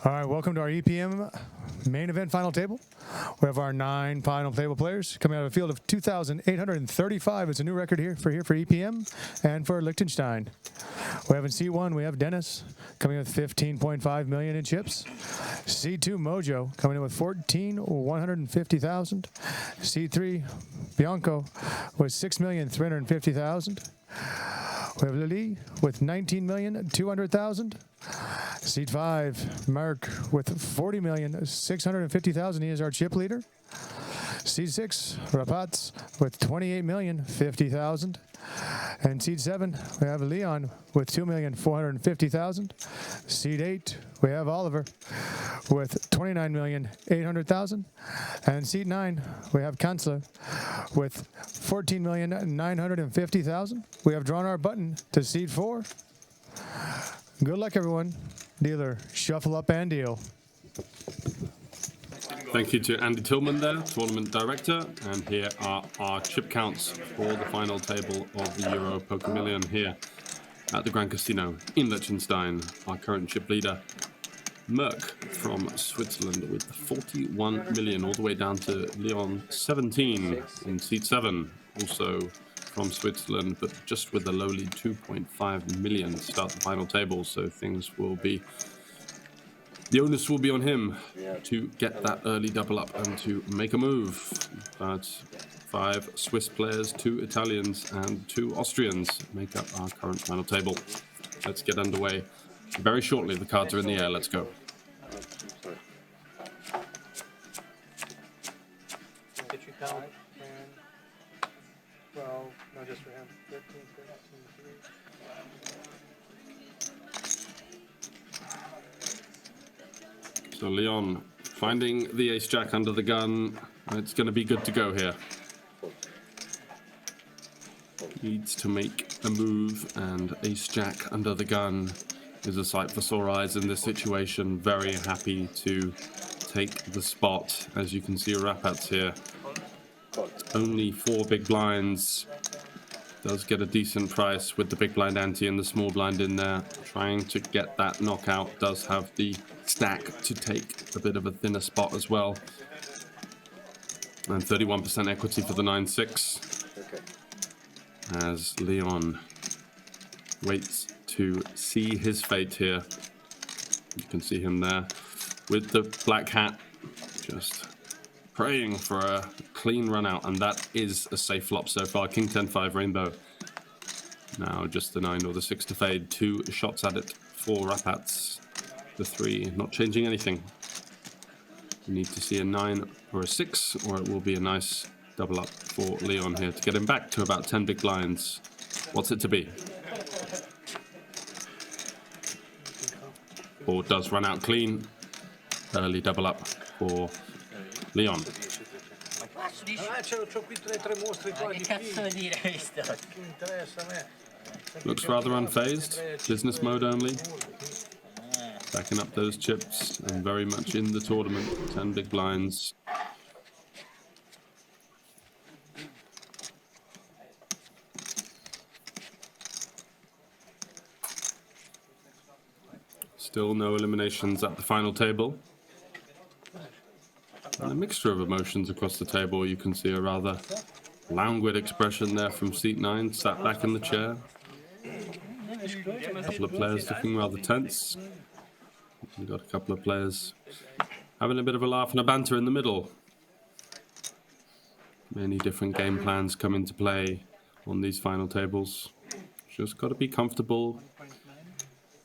All right, welcome to our EPM main event final table. We have our 9 final table players coming out of a field of 2,835. It's a new record here for EPM and for Liechtenstein. We have in C1, we have Denis coming in with 15.5 million in chips. C2, Mojo coming in with 150,000. C3, Bianco with 6,350,000. We have Lulei with 19,200,000. Seat 5, Merk with 40,650,000. He is our chip leader. Seat 6, Rapaz with 28,050,000. And seat 7, we have Leon with 2,450,000. Seat 8, we have Olivier with 29,800,000. And seat 9, we have Kanzler with 14,950,000. We have drawn our button to seat 4. Good luck, everyone. Dealer, shuffle up and deal. Thank you to Andy Tillman there, tournament director. And here are our chip counts for the final table of the Euro Poker Million here at the Grand Casino in Liechtenstein. Our current chip leader, Merk from Switzerland with 41 million, all the way down to Leon 17 in seat 7, also from Switzerland, but just with a lowly 2.5 million to start the final table. So things will be, the onus will be on him to get that early double up and to make a move. But 5 Swiss players, 2 Italians and 2 Austrians make up our current final table. Let's get underway very shortly. The cards are in the air. Let's go. Did you count? 12, no, just for him. 13, 13, 3. So Leon finding the ace-jack under the gun. It's going to be good to go here. Needs to make a move, and ace-jack under the gun is a sight for sore eyes in this situation. Very happy to take the spot. As you can see, Rapats here. Only 4 big blinds. Does get a decent price with the big blind ante and the small blind in there. Trying to get that knockout. Does have the stack to take a bit of a thinner spot as well. And 31% equity for the 9-6. As Leon waits to see his fate here. You can see him there with the black hat, just praying for a clean run out, and that is a safe flop so far. King 10-5 rainbow. Now just the 9 or the 6 to fade. 2 shots at it for Rapats. The 3 not changing anything. You need to see a 9 or a 6, or it will be a nice double up for Leon here to get him back to about 10 big blinds. What's it to be? Board does run out clean. Early double up for Leon. Looks rather unfazed. Business mode only. Backing up those chips and very much in the tournament. 10 big blinds. Still no eliminations at the final table. And a mixture of emotions across the table. You can see a rather languid expression there from seat 9, sat back in the chair. A couple of players looking rather tense. We've got a couple of players having a bit of a laugh and a banter in the middle. Many different game plans come into play on these final tables. Just got to be comfortable.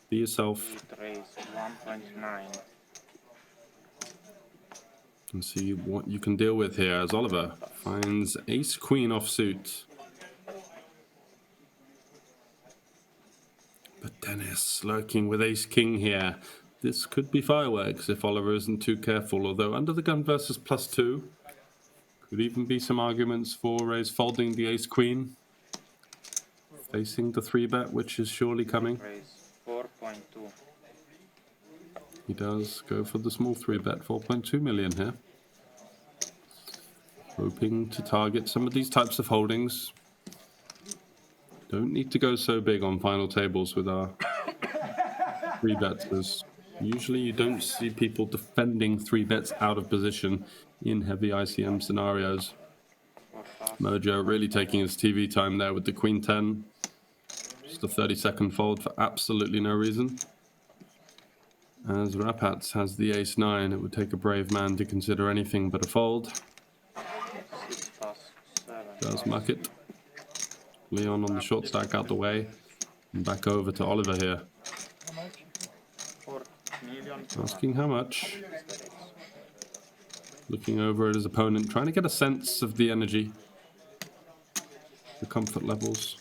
Be yourself. And see what you can deal with here as Olivier finds ace-queen offsuit. But Denis lurking with ace-king here. This could be fireworks if Olivier isn't too careful, although under the gun versus +2. Could even be some arguments for raise folding the ace-queen. Facing the 3-bet, which is surely coming. He does go for the small 3-bet, 4.2 million here. Hoping to target some of these types of holdings. Don't need to go so big on final tables with our 3-bets, as usually you don't see people defending 3-bets out of position in heavy ICM scenarios. Mojo really taking his TV time there with the Queen 10. Just a 30-second fold for absolutely no reason. As Rapats has the Ace 9, it would take a brave man to consider anything but a fold. Does muck it. Leon on the short stack out the way. And back over to Oliver here. Asking how much. Looking over at his opponent, trying to get a sense of the energy. The comfort levels.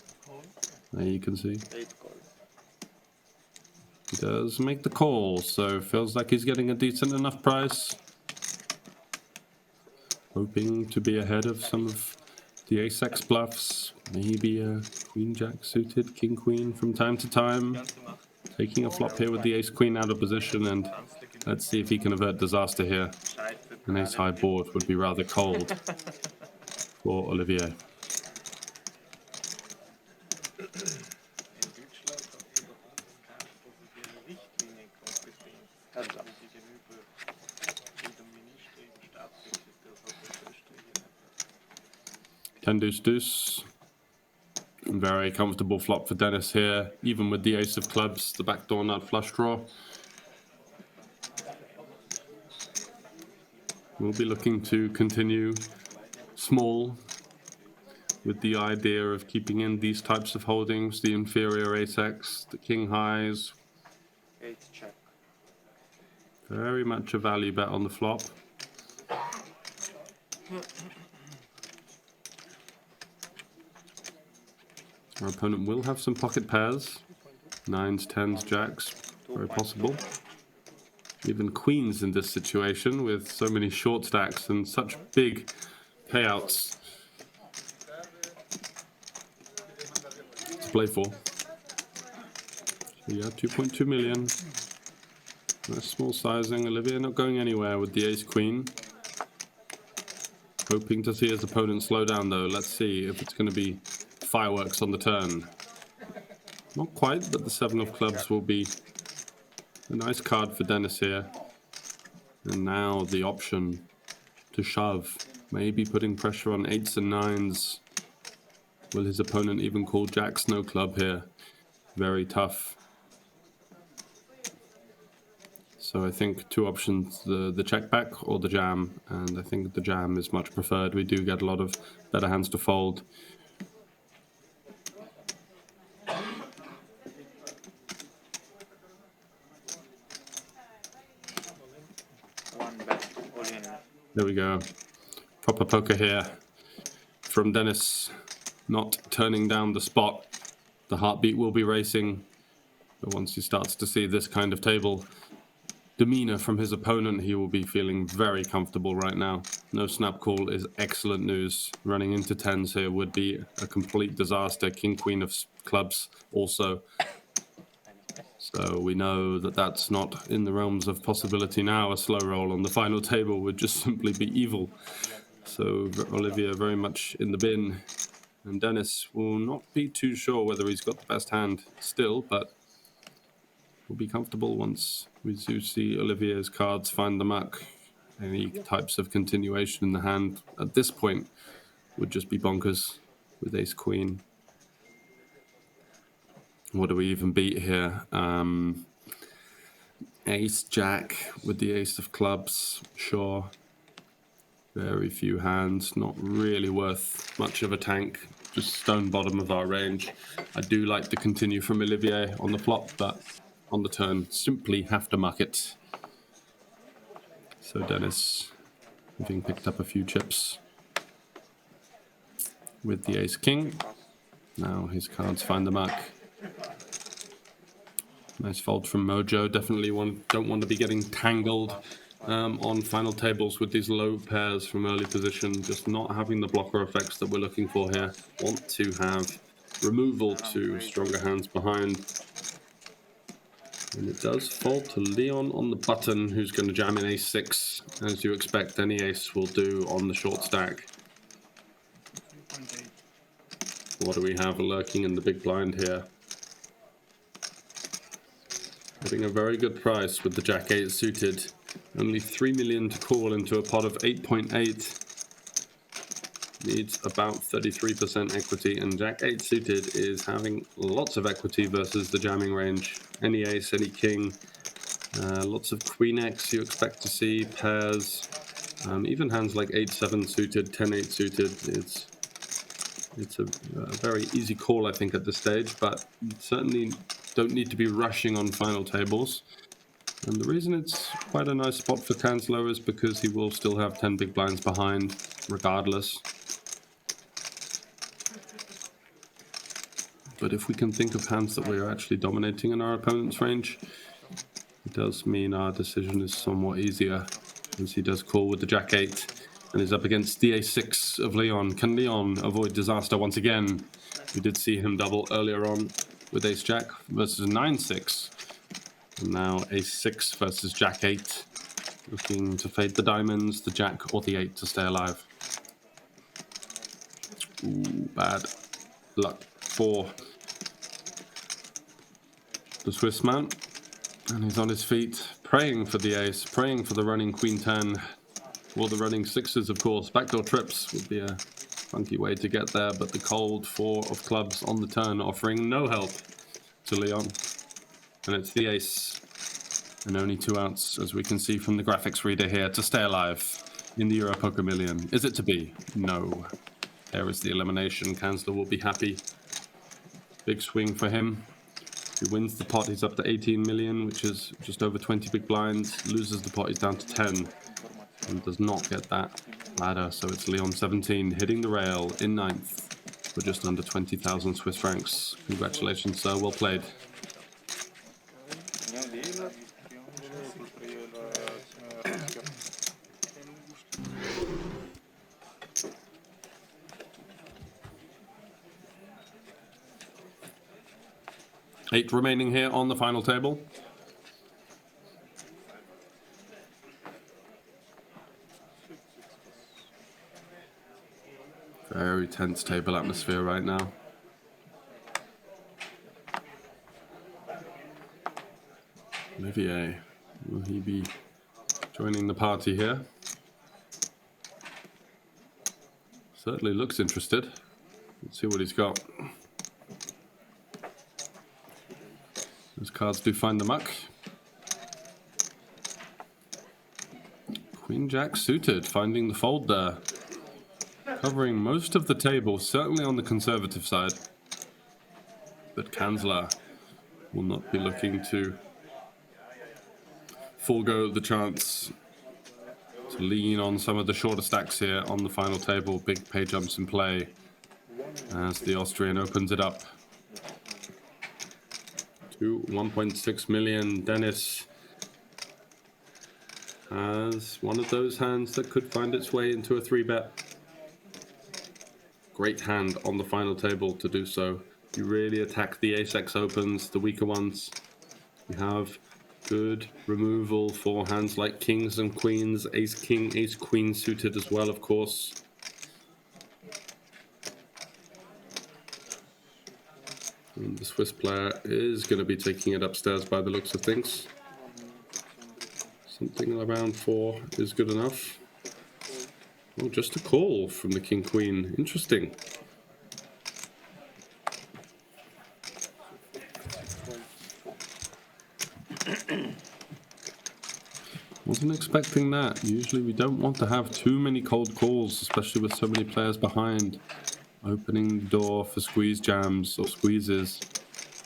There you can see. He does make the call, so feels like he's getting a decent enough price. Hoping to be ahead of some of the ace-x bluffs. Maybe a queen-jack suited, king-queen from time to time. Taking a flop here with the ace-queen out of position, and let's see if he can avert disaster here. An ace-high board would be rather cold for Olivier. Ten deuce deuce. Very comfortable flop for Denis here, even with the ace of clubs, the backdoor nut flush draw. We'll be looking to continue small with the idea of keeping in these types of holdings, the inferior ace-x, the king highs. Very much a value bet on the flop. Our opponent will have some pocket pairs. 9s, 10s, jacks, very possible. Even queens in this situation with so many short stacks and such big payouts to play for. So yeah, 2.2 million. Nice small sizing. Olivier not going anywhere with the ace-queen. Hoping to see his opponent slow down though. Let's see if it's going to be fireworks on the turn. Not quite, but the 7 of clubs will be a nice card for Denis here. And now the option to shove. Maybe putting pressure on 8s and 9s. Will his opponent even call jacks no club here? Very tough. So I think 2 options, the check back or the jam. And I think the jam is much preferred. We do get a lot of better hands to fold. There we go. Proper poker here from Denis, not turning down the spot. The heartbeat will be racing, but once he starts to see this kind of table demeanor from his opponent, he will be feeling very comfortable right now. No snap call is excellent news. Running into 10s here would be a complete disaster. King, queen of clubs also. So we know that that's not in the realms of possibility now. A slow roll on the final table would just simply be evil. So Olivier very much in the bin. And Denis will not be too sure whether he's got the best hand still, but will be comfortable once we do see Olivier's cards find the muck. Any types of continuation in the hand at this point would just be bonkers with ace-queen. What do we even beat here? Ace-jack with the ace of clubs, sure. Very few hands, not really worth much of a tank. Just stone bottom of our range. I do like the continue from Olivier on the flop, but on the turn, simply have to muck it. So Denis, having picked up a few chips with the ace-king. Now his cards find the muck. Nice fold from Mojo. Definitely don't want to be getting tangled on final tables with these low pairs from early position. Just not having the blocker effects that we're looking for here. Want to have removal to stronger hands behind. And it does fall to Leon on the button, who's going to jam in ace-6, as you expect any ace will do on the short stack. What do we have lurking in the big blind here? Getting a very good price with the Jack 8 suited. Only 3 million to call into a pot of 8.8. Needs about 33% equity, and Jack 8 suited is having lots of equity versus the jamming range. Any ace, any king, lots of queen X you expect to see, pairs, even hands like 8-7 suited, 10-8 suited. It's a very easy call, I think, at this stage, but you certainly don't need to be rushing on final tables. And the reason it's quite a nice spot for Kanzler is because he will still have 10 big blinds behind, regardless. But if we can think of hands that we're actually dominating in our opponent's range, it does mean our decision is somewhat easier, as he does call with the Jack 8 and is up against the A6 of Leon. Can Leon avoid disaster once again? We did see him double earlier on with Ace Jack versus 9-6. And now A6 versus Jack 8. Looking to fade the diamonds, the Jack or the 8 to stay alive. Ooh, bad luck for the Swiss man. And he's on his feet, praying for the ace, praying for the running queen 10. Or the running sixes, of course. Backdoor trips would be a funky way to get there, but the cold 4 of clubs on the turn offering no help to Leon. And it's the ace, and only 2 outs, as we can see from the graphics reader here, to stay alive in the Euro Poker Million. Is it to be? No. There is the elimination. Kanzler will be happy. Big swing for him. He wins the pot, he's up to 18 million, which is just over 20 big blinds. Loses the pot, he's down to 10. And does not get that ladder, so it's Leon 17 hitting the rail in 9th for just under 20,000 Swiss francs. Congratulations, sir. Well played. Eight remaining here on the final table. Very tense table atmosphere right now. Olivier, will he be joining the party here? Certainly looks interested. Let's see what he's got. Those cards do find the muck. Queen Jack suited, finding the fold there. Covering most of the table, certainly on the conservative side. But Kanzler will not be looking to forego the chance to lean on some of the shorter stacks here on the final table. Big pay jumps in play as the Austrian opens it up to 1.6 million. Denis has one of those hands that could find its way into a 3-bet. Great hand on the final table to do so. You really attack the ace-x opens, the weaker ones. You have good removal for hands like kings and queens, ace-king, ace-queen suited as well, of course. And the Swiss player is going to be taking it upstairs by the looks of things. Something around 4 is good enough. Oh, just a call from the king-queen. Interesting. Wasn't expecting that. Usually we don't want to have too many cold calls, especially with so many players behind. Opening the door for squeeze jams or squeezes.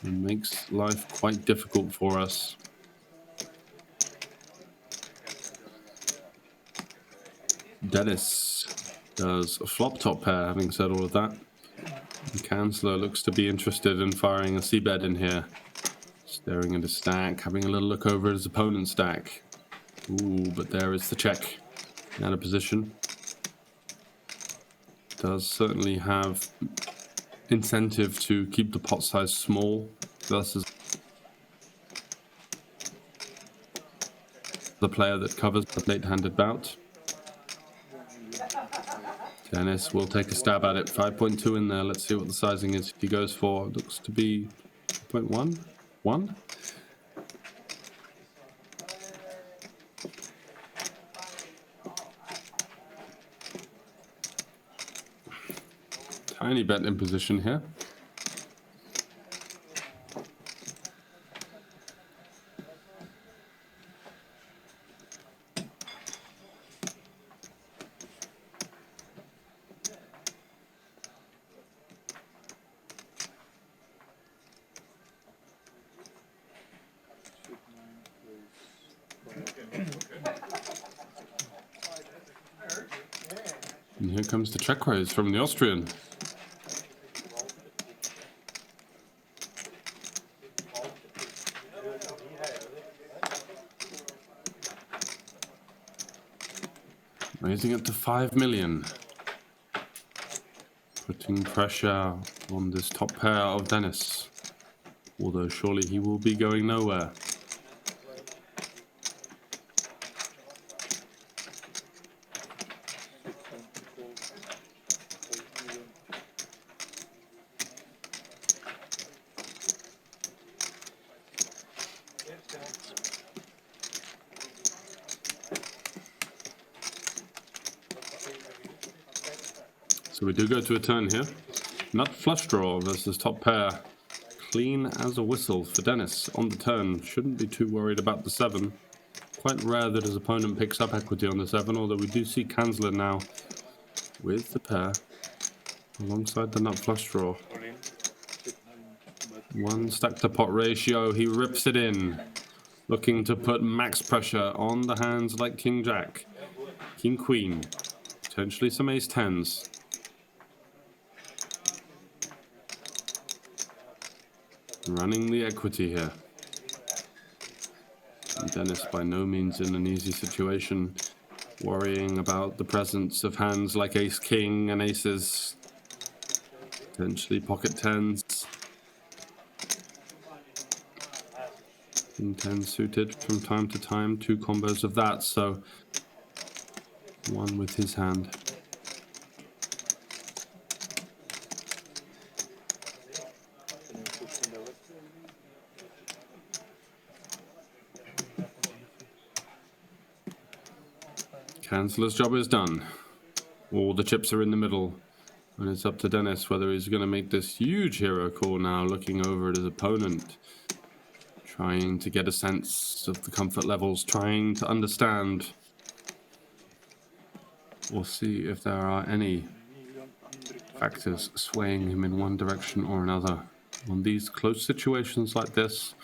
It makes life quite difficult for us. Denis does a flop top pair, having said all of that. And Kanzler looks to be interested in firing a c-bet in here. Staring at his stack, having a little look over his opponent's stack. Ooh, but there is the check. Out of position. Does certainly have incentive to keep the pot size small versus the player that covers the late-handed bout. Dennis will take a stab at it. 5.2 in there. Let's see what the sizing is. He goes for, looks to be 0.1. 1. Tiny bet in position here. And here comes the check raise from the Austrian. Raising it to 5 million. Putting pressure on this top pair of Dennis. Although surely he will be going nowhere. So we do go to a turn here. Nut flush draw versus top pair. Clean as a whistle for Dennis on the turn. Shouldn't be too worried about the 7. Quite rare that his opponent picks up equity on the 7, although we do see Kanzler now with the pair alongside the nut flush draw. 1 stack to pot ratio. He rips it in, looking to put max pressure on the hands like King Jack, King Queen, potentially some ace 10s. Running the equity here. And Dennis by no means in an easy situation, worrying about the presence of hands like ace king and aces, potentially pocket 10s. King 10 suited from time to time, 2 combos of that, so 1 with his hand. Kanzler's job is done. All the chips are in the middle, and it's up to Dennis whether he's going to make this huge hero call now, looking over at his opponent, trying to get a sense of the comfort levels, trying to understand or see if there are any factors swaying him in one direction or another. On these close situations like this,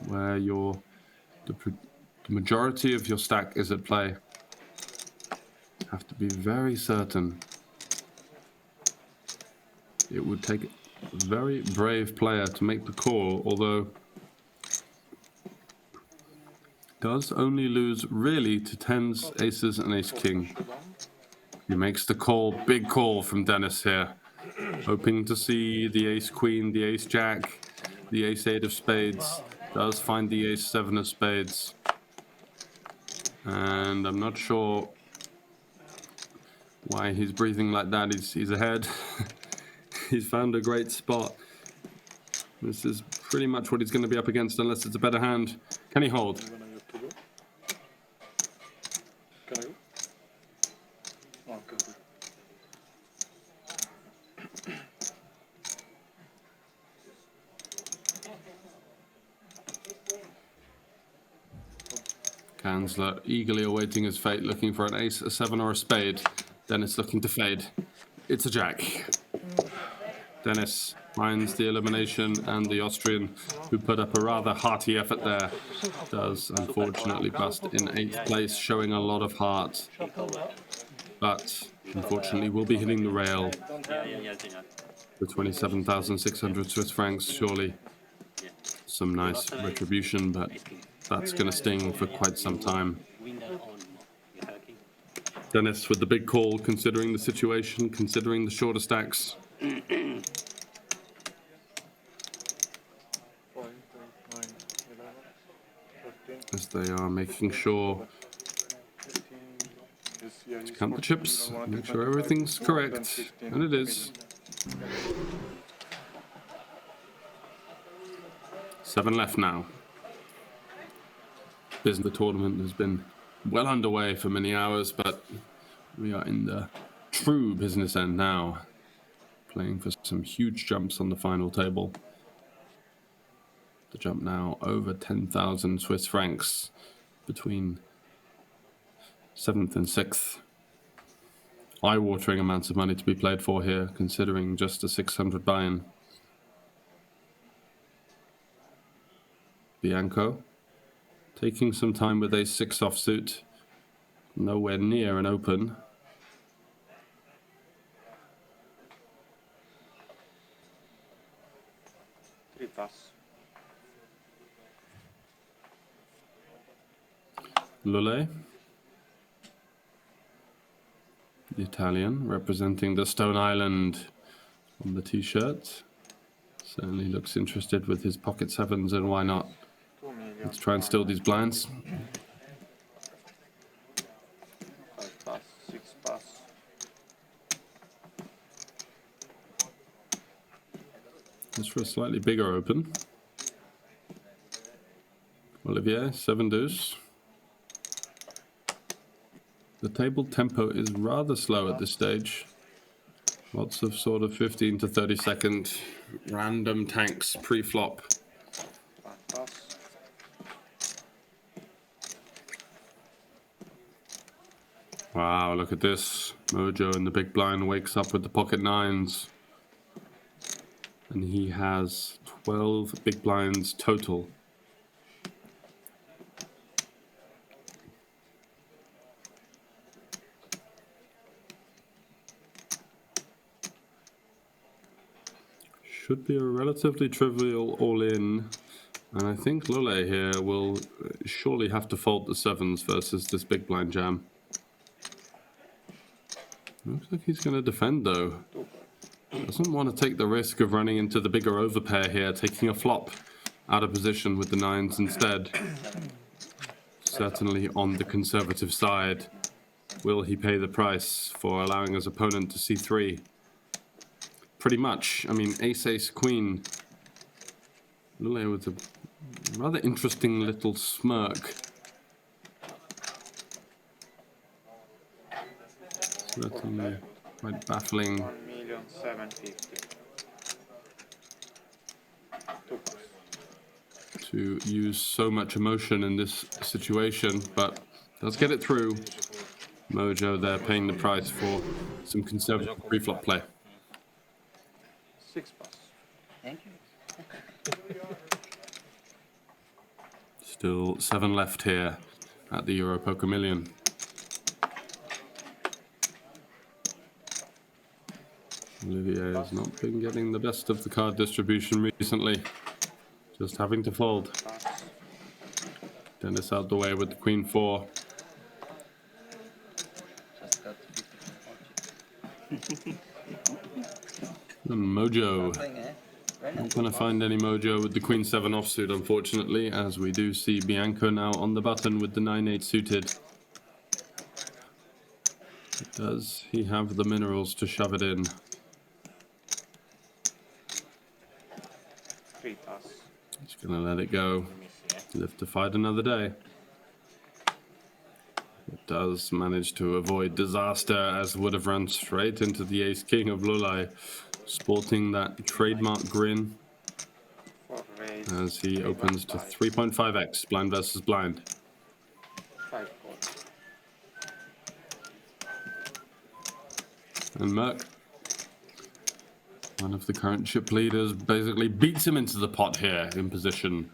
where the majority of your stack is at play, have to be very certain. It would take a very brave player to make the call, although does only lose really to 10s, aces, and ace king. He makes the call, big call from Dennis here, hoping to see the ace queen, the ace jack, the ace 8 of spades, does find the ace 7 of spades. And I'm not sure why he's breathing like that. He's ahead. He's found a great spot. This is pretty much what he's going to be up against unless it's a better hand. Can he hold? Kanzler eagerly awaiting his fate, looking for an ace, a 7, or a spade. Dennis looking to fade. It's a jack. Dennis finds the elimination, and the Austrian, who put up a rather hearty effort there, does unfortunately bust in 8th place, showing a lot of heart. But unfortunately will be hitting the rail for 27,600 Swiss francs, surely. Some nice retribution, but that's going to sting for quite some time. Dennis with the big call, considering the situation, considering the shorter stacks. As they are making sure Count the chips, make sure everything's correct, and it is. 7 left now. The tournament has been well underway for many hours, but we are in the true business end now, playing for some huge jumps on the final table. The jump now over 10,000 Swiss francs between 7th and 6th. Eye-watering amounts of money to be played for here, considering just a 600 buy-in. Bianco taking some time with ace-6 offsuit, nowhere near an open. Lulei, the Italian, representing the Stone Island on the t-shirt. Certainly looks interested with his pocket 7s, and why not? Let's try and steal these blinds. 5 pass, 6 pass. Just for a slightly bigger open. Olivier, 7 deuce. The table tempo is rather slow at this stage. Lots of sort of 15 to 30 second random tanks pre-flop. 5 pass. Wow, look at this. Mojo in the big blind wakes up with the pocket 9s. And he has 12 big blinds total. Should be a relatively trivial all-in. And I think Lulei here will surely have to fold the 7s versus this big blind jam. Looks like he's going to defend, though. Doesn't want to take the risk of running into the bigger overpair here, taking a flop out of position with the 9s instead. Certainly on the conservative side. Will he pay the price for allowing his opponent to c3? Pretty much. I mean, ace, queen. Lulei with a rather interesting little smirk. Certainly quite baffling. 1,750,000. 2 pass. To use so much emotion in this situation, but let's get it through. Mojo there paying the price for some conservative pre-flop play. 6 pass. Thank you. Still 7 left here at the Euro Poker Million. Olivier has not been getting the best of the card distribution recently. Just having to fold. Pass. Denis out the way with the queen 4. Just got 50. And Mojo. Something, eh? Very Not nice. going to find any Mojo with the queen 7 offsuit, unfortunately, as we do see Bianco now on the button with the 9-8 suited. Does he have the minerals to shove it in? 3 pass. He's going to let it go. Live to fight another day. It does manage to avoid disaster, as would have run straight into the ace-king of Lulei, sporting that trademark grin 4 raise. as he opens to 3.5x, blind versus blind. 5 4. And Merk, one of the current chip leaders, basically beats him into the pot here in position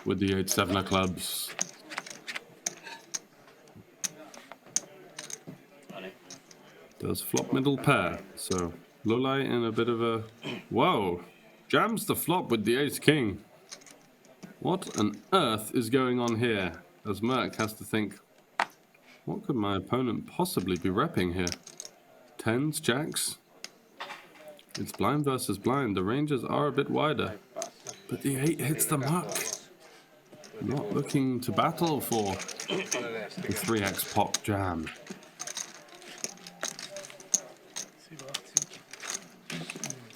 with the 8-7er clubs. Does flop middle pair, so Lulei in a bit of a... Whoa! Jams the flop with the ace-king. What on earth is going on here? As Merk has to think, what could my opponent possibly be repping here? 10s, jacks? It's blind versus blind. The ranges are a bit wider. But the 8 hits the mark. Not looking to battle for the 3x pop jam.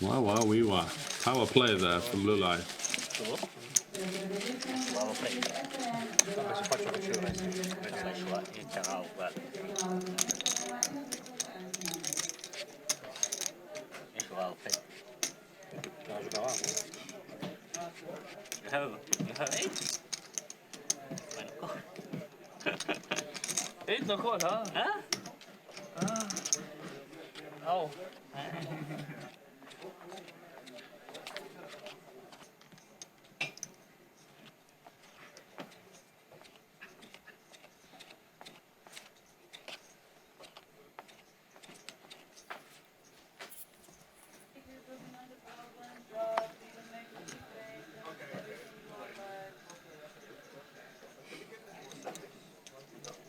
Wow, we were. Power play there from Lulei. Adesso faccio che inizierà uguale. Eight nog goed, hè? Oh.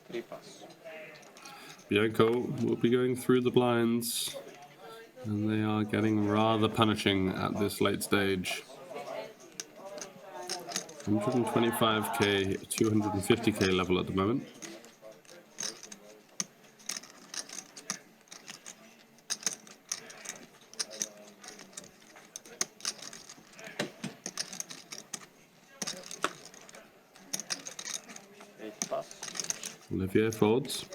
Three pass. Bianco will be going through the blinds, and they are getting rather punishing at this late stage. 125k, 250k level at the moment. Eight pass. Olivier folds.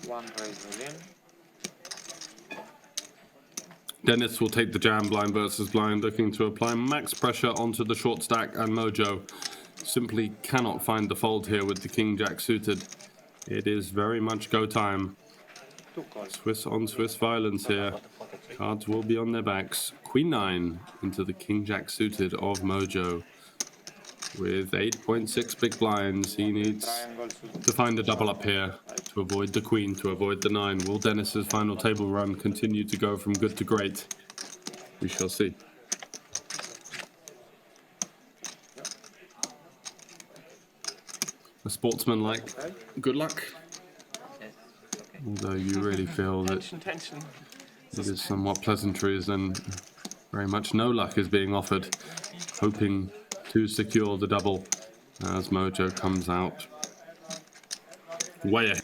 One raise within. Denis will take the jam blind versus blind, looking to apply max pressure onto the short stack, and Mojo simply cannot find the fold here with the king-jack suited. It is very much go time. Two calls. Swiss on Swiss violence here. Cards will be on their backs. Queen 9 into the king-jack suited of Mojo. With 8.6 big blinds, he needs Triangle to find a double up here to avoid the queen, to avoid the 9. Will Denis's final table run continue to go from good to great? We shall see. A sportsman-like good luck, although you really feel that Tension. it is somewhat pleasantries and very much no luck is being offered, hoping to secure the double as Mojo comes out. Way ahead.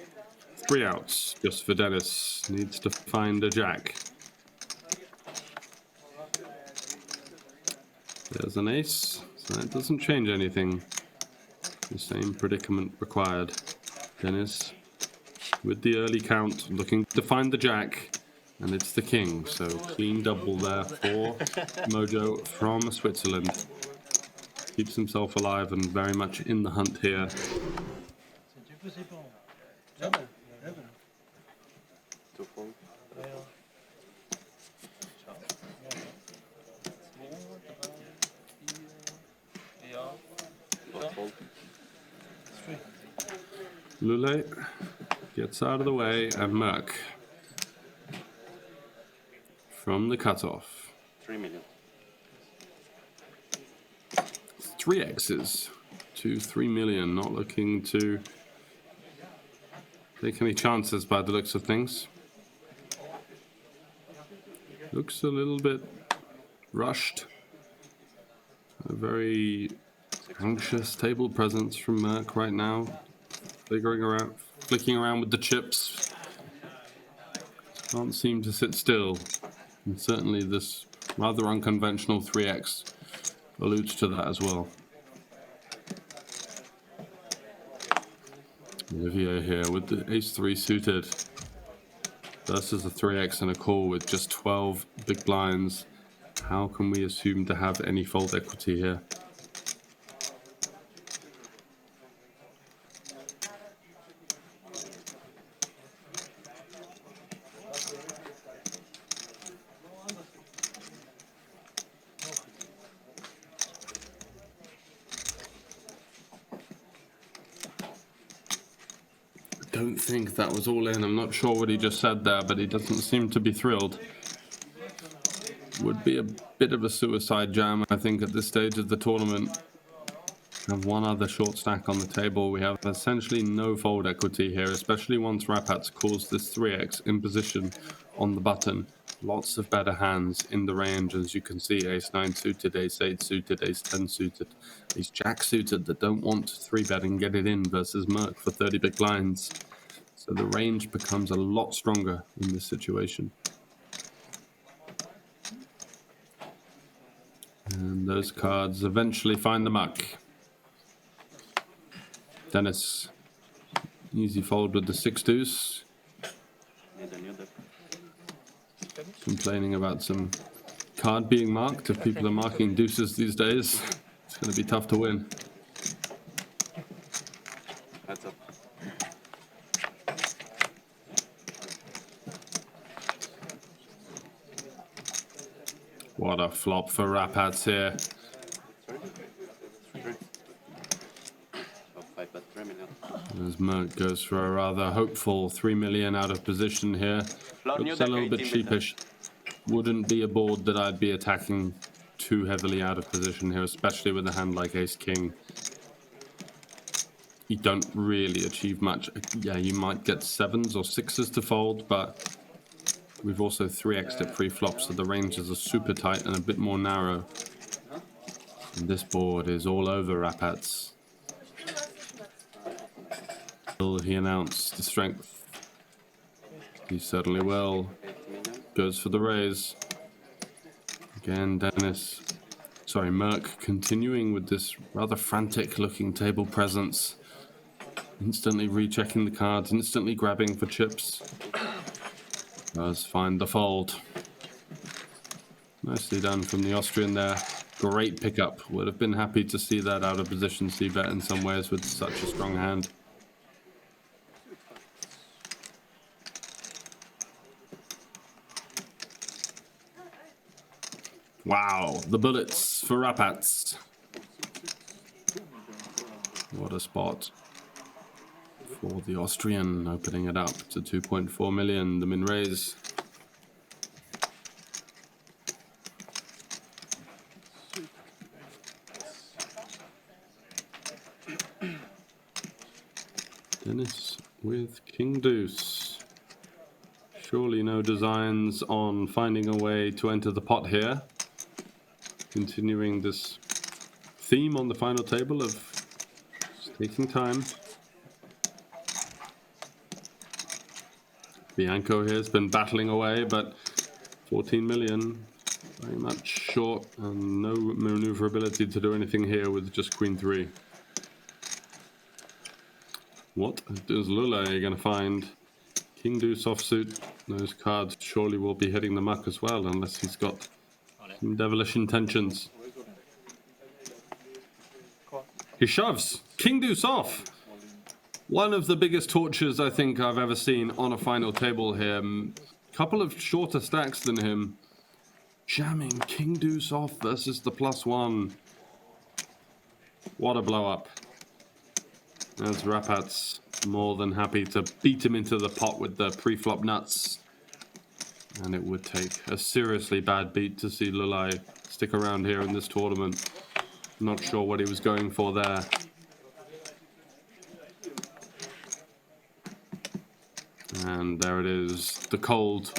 3 outs just for Denis. Needs to find a jack. There's an ace, so that doesn't change anything. The same predicament required. Denis with the early count, looking to find the jack, and it's the king. So clean double there for Mojo from Switzerland. Keeps himself alive and very much in the hunt here. Two fold. Four fold. Lulei gets out of the way, and Merk from the cutoff. 3 million. 3 X's to 3 million, not looking to take any chances by the looks of things. Looks a little bit rushed. A very anxious table presence from Merk right now. Flicking around with the chips. Can't seem to sit still. And certainly this rather unconventional 3X alludes to that as well. Olivier here with the ace-3 suited versus a 3X and a call with just 12 big blinds. How can we assume to have any fold equity here? I don't think that was all in. I'm not sure what he just said there, but he doesn't seem to be thrilled. Would be a bit of a suicide jam, I think, at this stage of the tournament. We have one other short stack on the table. We have essentially no fold equity here, especially once Rapats calls this 3X in position on the button. Lots of better hands in the range, as you can see. Ace-9 suited, Ace-8 suited, Ace-10 suited, Ace-Jack suited that don't want 3-bet and get it in versus Merk for 30 big blinds. So the range becomes a lot stronger in this situation. And those cards eventually find the muck. Denis, easy fold with the 6-deuce. Complaining about some card being marked. If people are marking deuces these days, it's going to be tough to win. Heads up. What a flop for Rapats here. As Merk goes for a rather hopeful 3 million out of position here. Looks a little bit sheepish. Wouldn't be a board that I'd be attacking too heavily out of position here, especially with a hand like Ace-King. You don't really achieve much. Yeah, you might get 7s or 6s to fold, but we've also 3x'd it pre-flop, so the ranges are super tight and a bit more narrow. And this board is all over Rapats. Will he announce the strength? He certainly will. Goes for the raise. Again, Merk continuing with this rather frantic looking table presence. Instantly rechecking the cards, instantly grabbing for chips. Does find the fold. Nicely done from the Austrian there. Great pickup. Would have been happy to see that out of position c-bet in some ways with such a strong hand. Wow, the bullets for Rapats. What a spot for the Austrian, opening it up to 2.4 million, the min raise. Denis with King Deuce. Surely no designs on finding a way to enter the pot here. Continuing this theme on the final table of taking time. Bianco here has been battling away, but 14 million, very much short and no maneuverability to do anything here with just Queen 3. What is Lulei going to find? King Deuce offsuit. Those cards surely will be hitting the muck as well, unless he's got some devilish intentions. He shoves. King Deuce off. One of the biggest tortures I think I've ever seen on a final table here. Couple of shorter stacks than him. Jamming King Deuce off versus the +1. What a blow up. As Rapats more than happy to beat him into the pot with the pre-flop nuts. And it would take a seriously bad beat to see Lulei stick around here in this tournament. Not sure what he was going for there. And there it is, the cold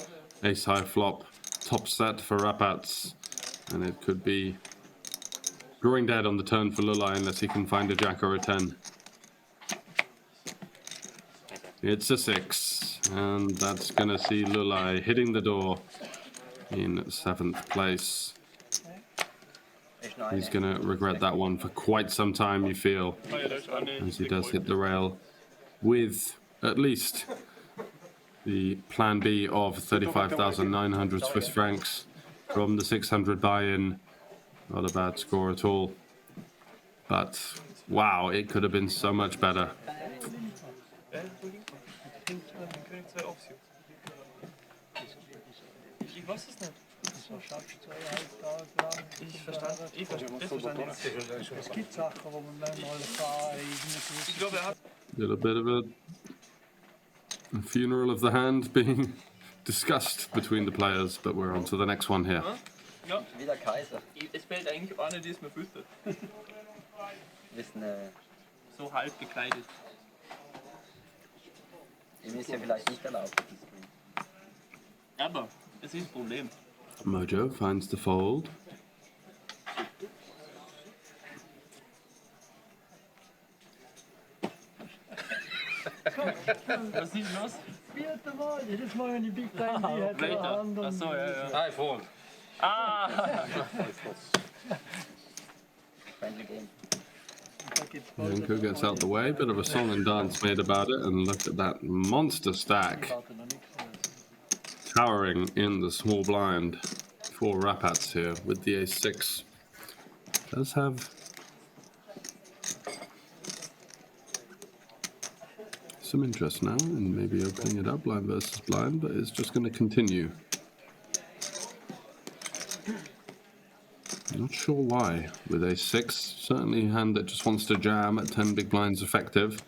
ace-high flop, top set for Rapats. And it could be drawing dead on the turn for Lulei unless he can find a jack or a 10. It's a 6, and that's going to see Lulei hitting the door in 7th place. He's going to regret that one for quite some time, you feel, as he does hit the rail with at least the plan B of 35,900 Swiss francs from the 600 buy-in. Not a bad score at all. But, wow, it could have been so much better. Ich weiß es nicht. Ich verstand nicht. Es gibt Sachen, wo man manchmal ich glaube, hat A little bit of a funeral of the hand being discussed between the players, but we're on to the next one here. ja, Wie der Kaiser. es fällt eigentlich auch nicht, dass man füttert. Wissen, So halb gekleidet. ihm ist ja vielleicht nicht erlaubt. Aber Das ist das Problem. Mojo finds the fold. Was ist los? Vierte Mal, jedes Mal, wenn die Big Blind die hätte, der Later. andere. Achso, ja, ja. I fold. Ah! Friendly game. Da geht's voll. Bianco gets out the way. Bit of a song and dance made about it. And look at that monster stack. Warte, noch nichts mehr. Towering in the small blind. 4 rapats here with the ace-6. Does have some interest now in maybe opening it up blind versus blind, but it's just going to continue. Not sure why with ace-6. Certainly a hand that just wants to jam at 10 big blinds effective.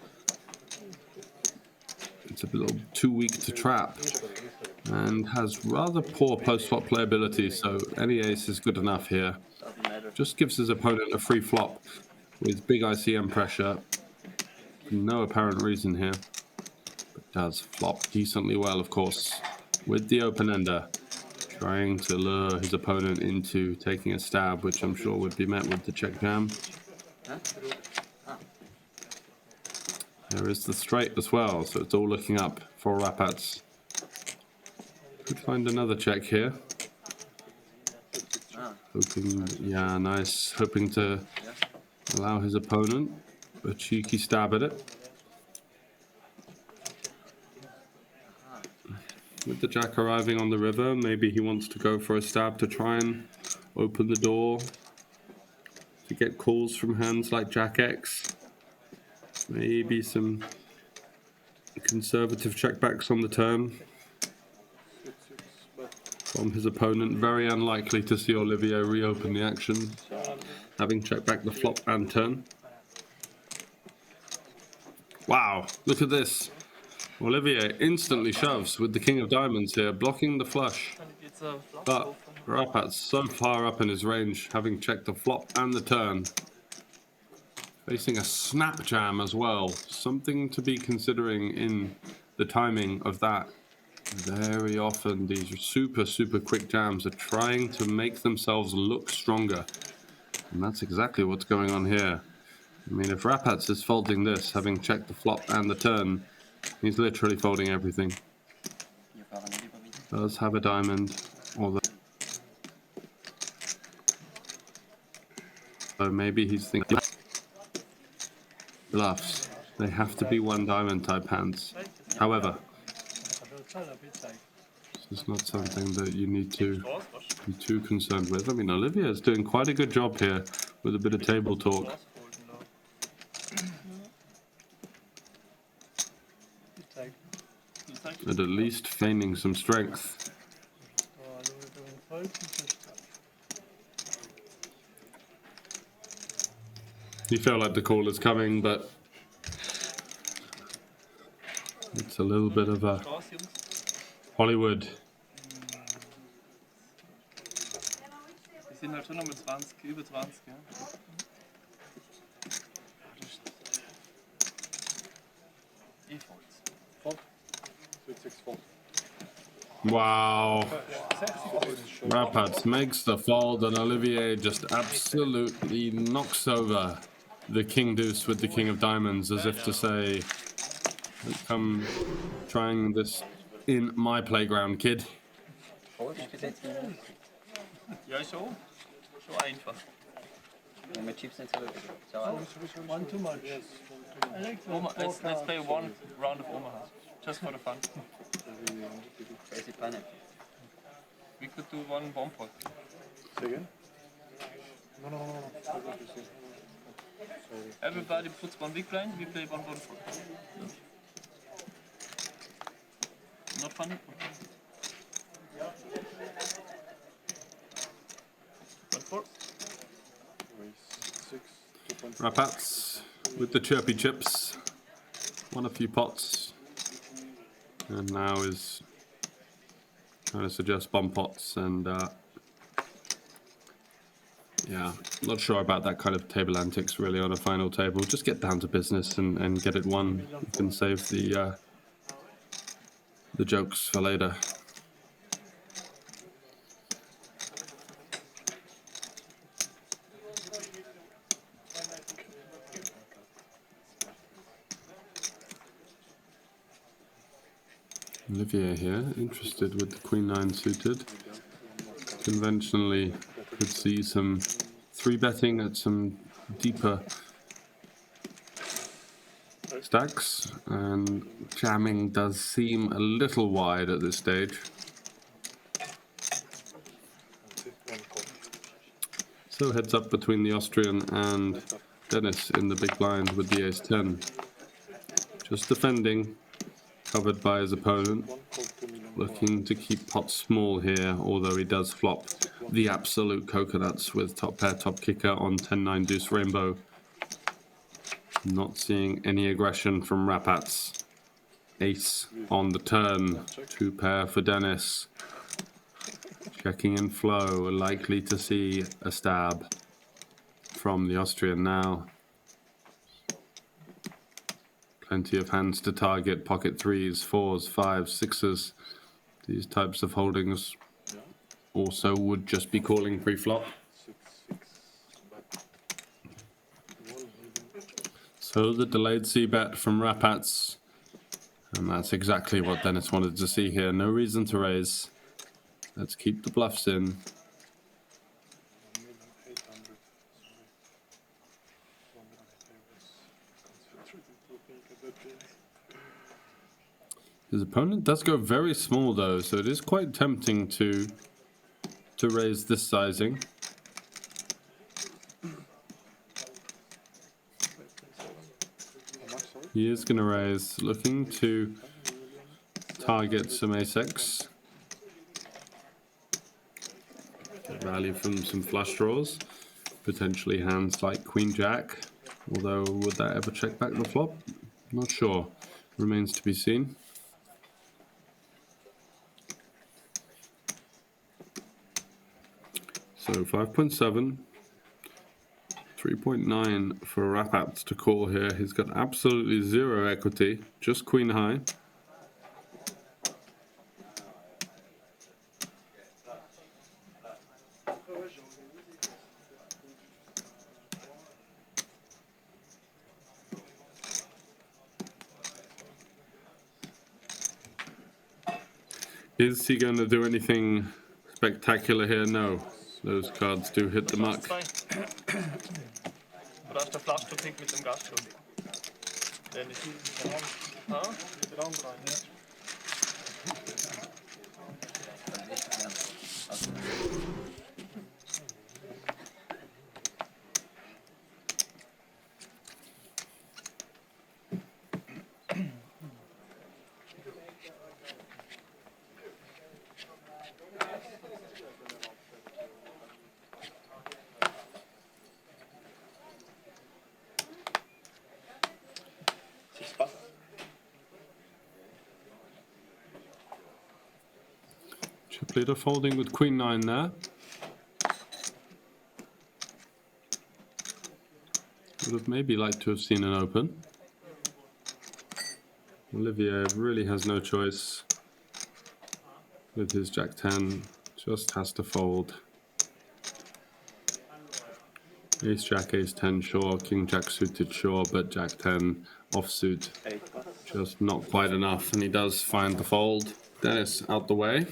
It's a little too weak to trap and has rather poor post-flop playability, so any ace is good enough here. Doesn't matter. Just gives his opponent a free flop with big ICM pressure. No apparent reason here. But does flop decently well, of course, with the open-ender. Trying to lure his opponent into taking a stab, which I'm sure would be met with the check jam. There is the straight as well, so it's all looking up for rapats. Could find another check here. Hoping, yeah, nice. Hoping to allow his opponent a cheeky stab at it. With the jack arriving on the river, maybe he wants to go for a stab to try and open the door to get calls from hands like Jack X. Maybe some conservative checkbacks on the turn from his opponent. Very unlikely to see Olivier reopen the action, having checked back the flop and turn. Wow, look at this. Olivier instantly shoves with the king of diamonds here, blocking the flush. But Rapat's so far up in his range, having checked the flop and the turn. Facing a snap jam as well. Something to be considering in the timing of that. Very often these super quick jams are trying to make themselves look stronger. And that's exactly what's going on here. I mean, if Rapats is folding this, having checked the flop and the turn, he's literally folding everything. Does have a diamond, although so maybe he's thinking bluffs. They have to be one diamond type hands. However, this is not something that you need to be too concerned with. I mean, Olivier is doing quite a good job here with a bit of table talk. And at least feigning some strength. You feel like the call is coming, but it's a little bit of a Hollywood. Die sind halt schon noch mit 20, über 20, ja. Wow. Rapats makes the fold and Olivier just absolutely knocks over the king deuce with the king of diamonds, as if to say, come trying this in my playground, kid. Ja, schon. Schon einfach. Und mit Chips nicht zurück. Ciao. One too much. Let's play one round of Omaha. Just for the fun. Crazy pineapple. We could do one bomb pot. Say again? No. Everybody puts one big blind, we play one bomb pot. Not funny? One four. Rapats with the chirpy chips. Won a few pots. And now is trying to suggest bomb pots and yeah, not sure about that kind of table antics really on a final table. Just get down to business and get it won. You can save the jokes for later. Olivier here, interested with the Queen 9 suited. Conventionally, could see some 3-betting at some deeper stacks, and jamming does seem a little wide at this stage. So heads up between the Austrian and Denis in the big blind with the ace-10. Just defending, covered by his opponent. Looking to keep pots small here, although he does flop the absolute coconuts with top pair, top kicker on 10-9 deuce rainbow. Not seeing any aggression from Rapats. Ace on the turn, 2 pair for Denis. Checking in flow, likely to see a stab from the Austrian now. Plenty of hands to target, pocket 3s, 4s, 5s, 6s. These types of holdings also would just be calling pre-flop. So the delayed c-bet from Rapats, and that's exactly what Denis wanted to see here. No reason to raise. Let's keep the bluffs in. His opponent does go very small though, so it is quite tempting to raise this sizing. He is going to raise, looking to target some ace-x. Value from some flush draws, potentially hands like Queen-Jack, although would that ever check back the flop? Not sure, remains to be seen. So 5.7, 3.9 for Rapats to call here. He's got absolutely zero equity, just queen high. Is he going to do anything spectacular here? No. Those cards do hit the muck. Du hast der Flaschentrick mit dem Gastschub. Dennis. Ah, Raum 3. Chip leader folding with queen 9 there. Would have maybe liked to have seen an open. Olivier really has no choice with his jack 10, just has to fold. Ace jack, ace 10, sure. King jack suited, sure, but jack 10 offsuit, just not quite enough, and he does find the fold. Denis out the way.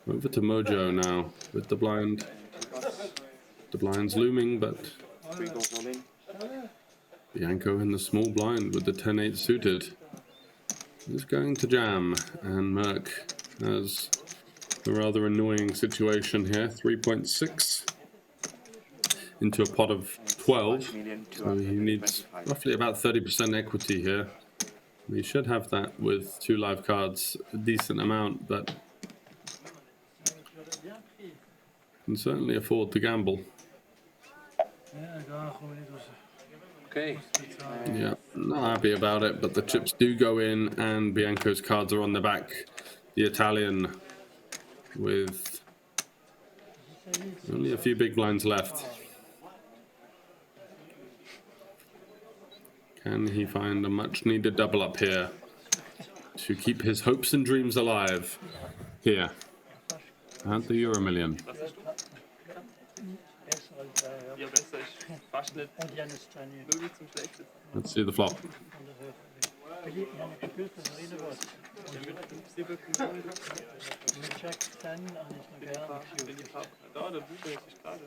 Over to Mojo now with the blind. The blind's looming, but Bianco in the small blind with the 10-8 suited is going to jam, and Merk has a rather annoying situation here. 3.6 into a pot of 12, so he needs roughly about 30% equity here. He should have that with 2 live cards, a decent amount, but can certainly afford to gamble. Okay. Yeah, not happy about it, but the chips do go in, and Bianco's cards are on the back. The Italian with only a few big blinds left. Can he find a much-needed double up here to keep his hopes and dreams alive here at the Euro Million? Ja, besser ist fast nicht. Nur wie zum Schlechtesten. Let's see the flop. Ich habe gespürt, dass er rein wird. Mit Jack 10 habe ich noch gar nicht gespielt. Da, der Bücher ist gerade.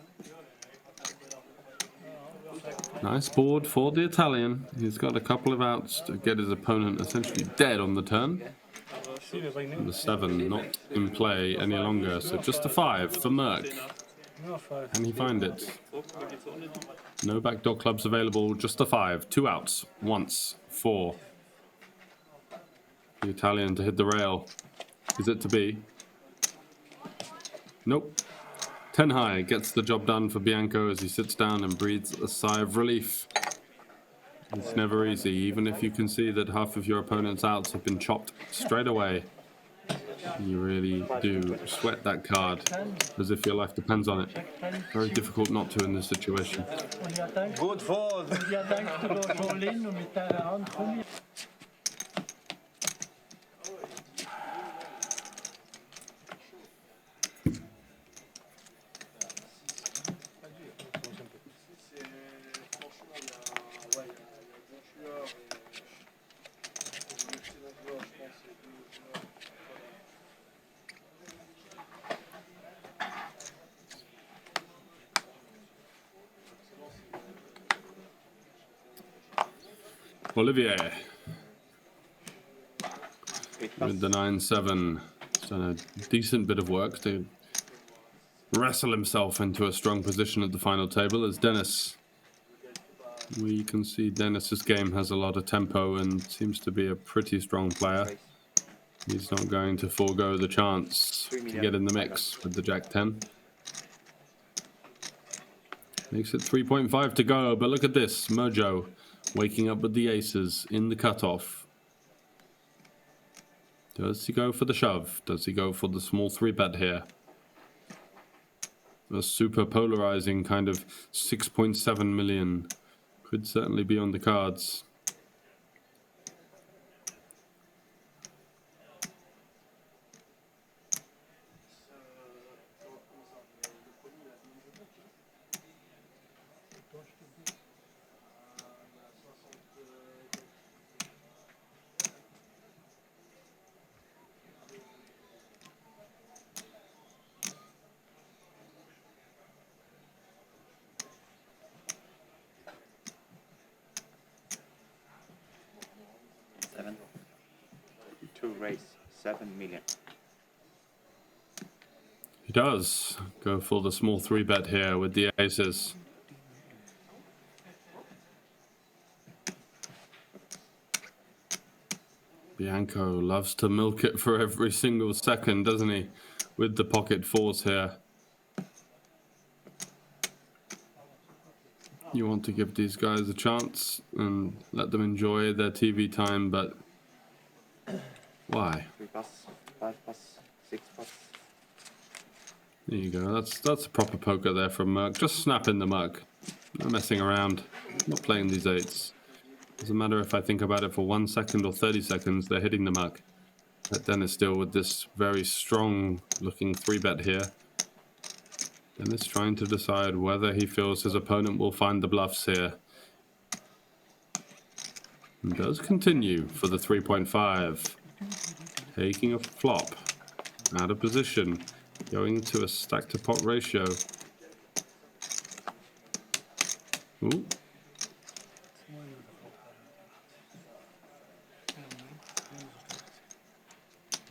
Nice board for the Italian. He's got a couple of outs to get his opponent essentially dead on the turn. The 7 not in play any longer, so just a 5 for Merk. Can he find it? No backdoor clubs available, just a 5. 2 outs, once, 4. The Italian to hit the rail. Is it to be? Nope. 10 high gets the job done for Bianco as he sits down and breathes a sigh of relief. It's never easy, even if you can see that half of your opponent's outs have been chopped straight away. You really do sweat that card as if your life depends on it. Very difficult not to in this situation. Good fold. Und ja, denkst du da schon hin und mit dieser Hand komme ich. Olivier with the 9-7. He's done a decent bit of work to wrestle himself into a strong position at the final table as Denis. We can see Denis's game has a lot of tempo and seems to be a pretty strong player. He's not going to forego the chance to get in the mix with the Jack 10. Makes it 3.5 to go, but look at this, Mojo waking up with the aces in the cutoff. Does he go for the shove? Does he go for the small 3-bet here? A super polarizing kind of 6.7 million could certainly be on the cards. To raise 7 million. He does go for the small 3-bet here with the aces. Bianco loves to milk it for every single second, doesn't he? With the pocket 4s here. You want to give these guys a chance and let them enjoy their TV time, but why? 3 pass, 5 pass, 6 pass. There you go. That's a proper poker there from Merk. Just snapping the Merk. No messing around. Not playing these 8s. Doesn't matter if I think about it for 1 second or 30 seconds, they're hitting the Merk. But Denis still with this very strong looking 3-bet here. Denis trying to decide whether he feels his opponent will find the bluffs here. And does continue for the 3.5. Taking a flop. Out of position. Going to a stack to pot ratio. Ooh.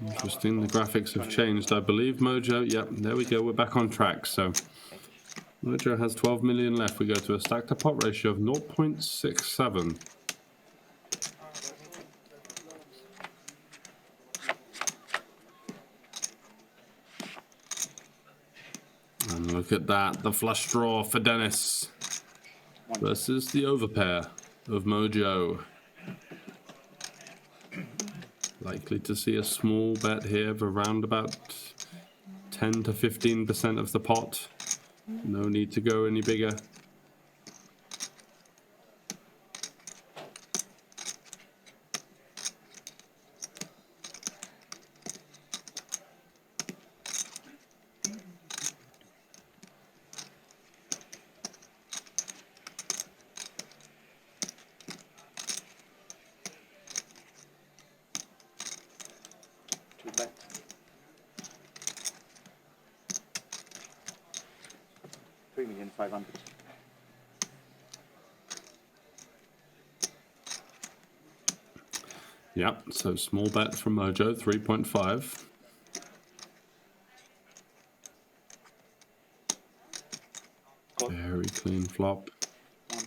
Interesting, the graphics have changed, I believe. Mojo, yep, there we go, we're back on track. So Mojo has 12 million left. We go to a stack to pot ratio of 0.67. And look at that, the flush draw for Denis versus the overpair of Mojo. Likely to see a small bet here of around about 10 to 15% of the pot. No need to go any bigger. 500. Yep, so small bet from Mojo, 3.5. Very clean flop.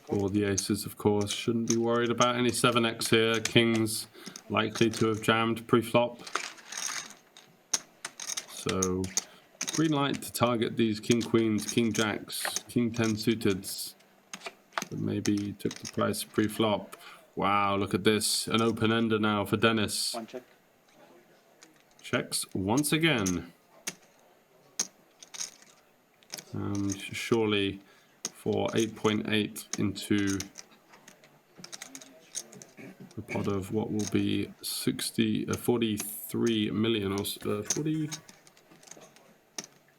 For the aces, of course, shouldn't be worried about any 7x here. Kings likely to have jammed pre-flop. So green light to target these king queens, king jacks, king 10 suiteds. But maybe took the price pre-flop. Wow, look at this. An open ender now for Denis. One check. Checks once again. And surely for 8.8 into a pot of what will be 43 million or 40,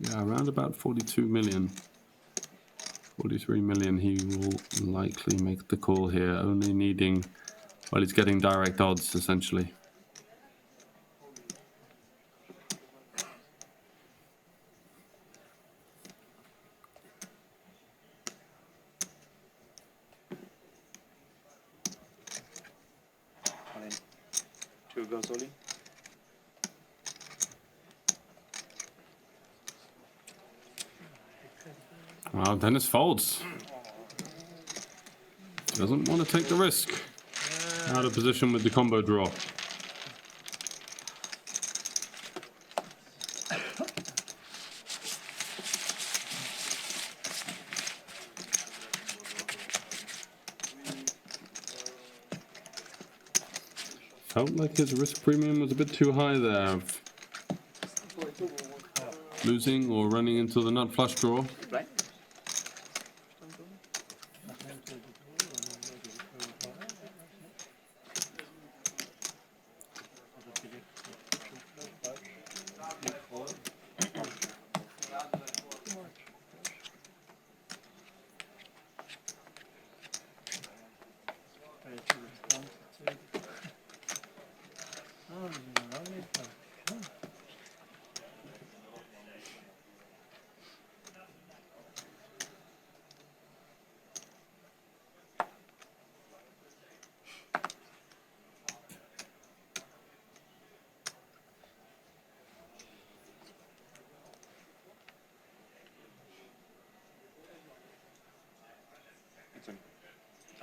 yeah, around about 42 million. 43 million, he will likely make the call here, only needing, well, he's getting direct odds essentially. All in. 2 goes all in. Well, Denis folds. Doesn't want to take the risk. Out of position with the combo draw. Felt like his risk premium was a bit too high there. Losing or running into the nut flush draw. Right?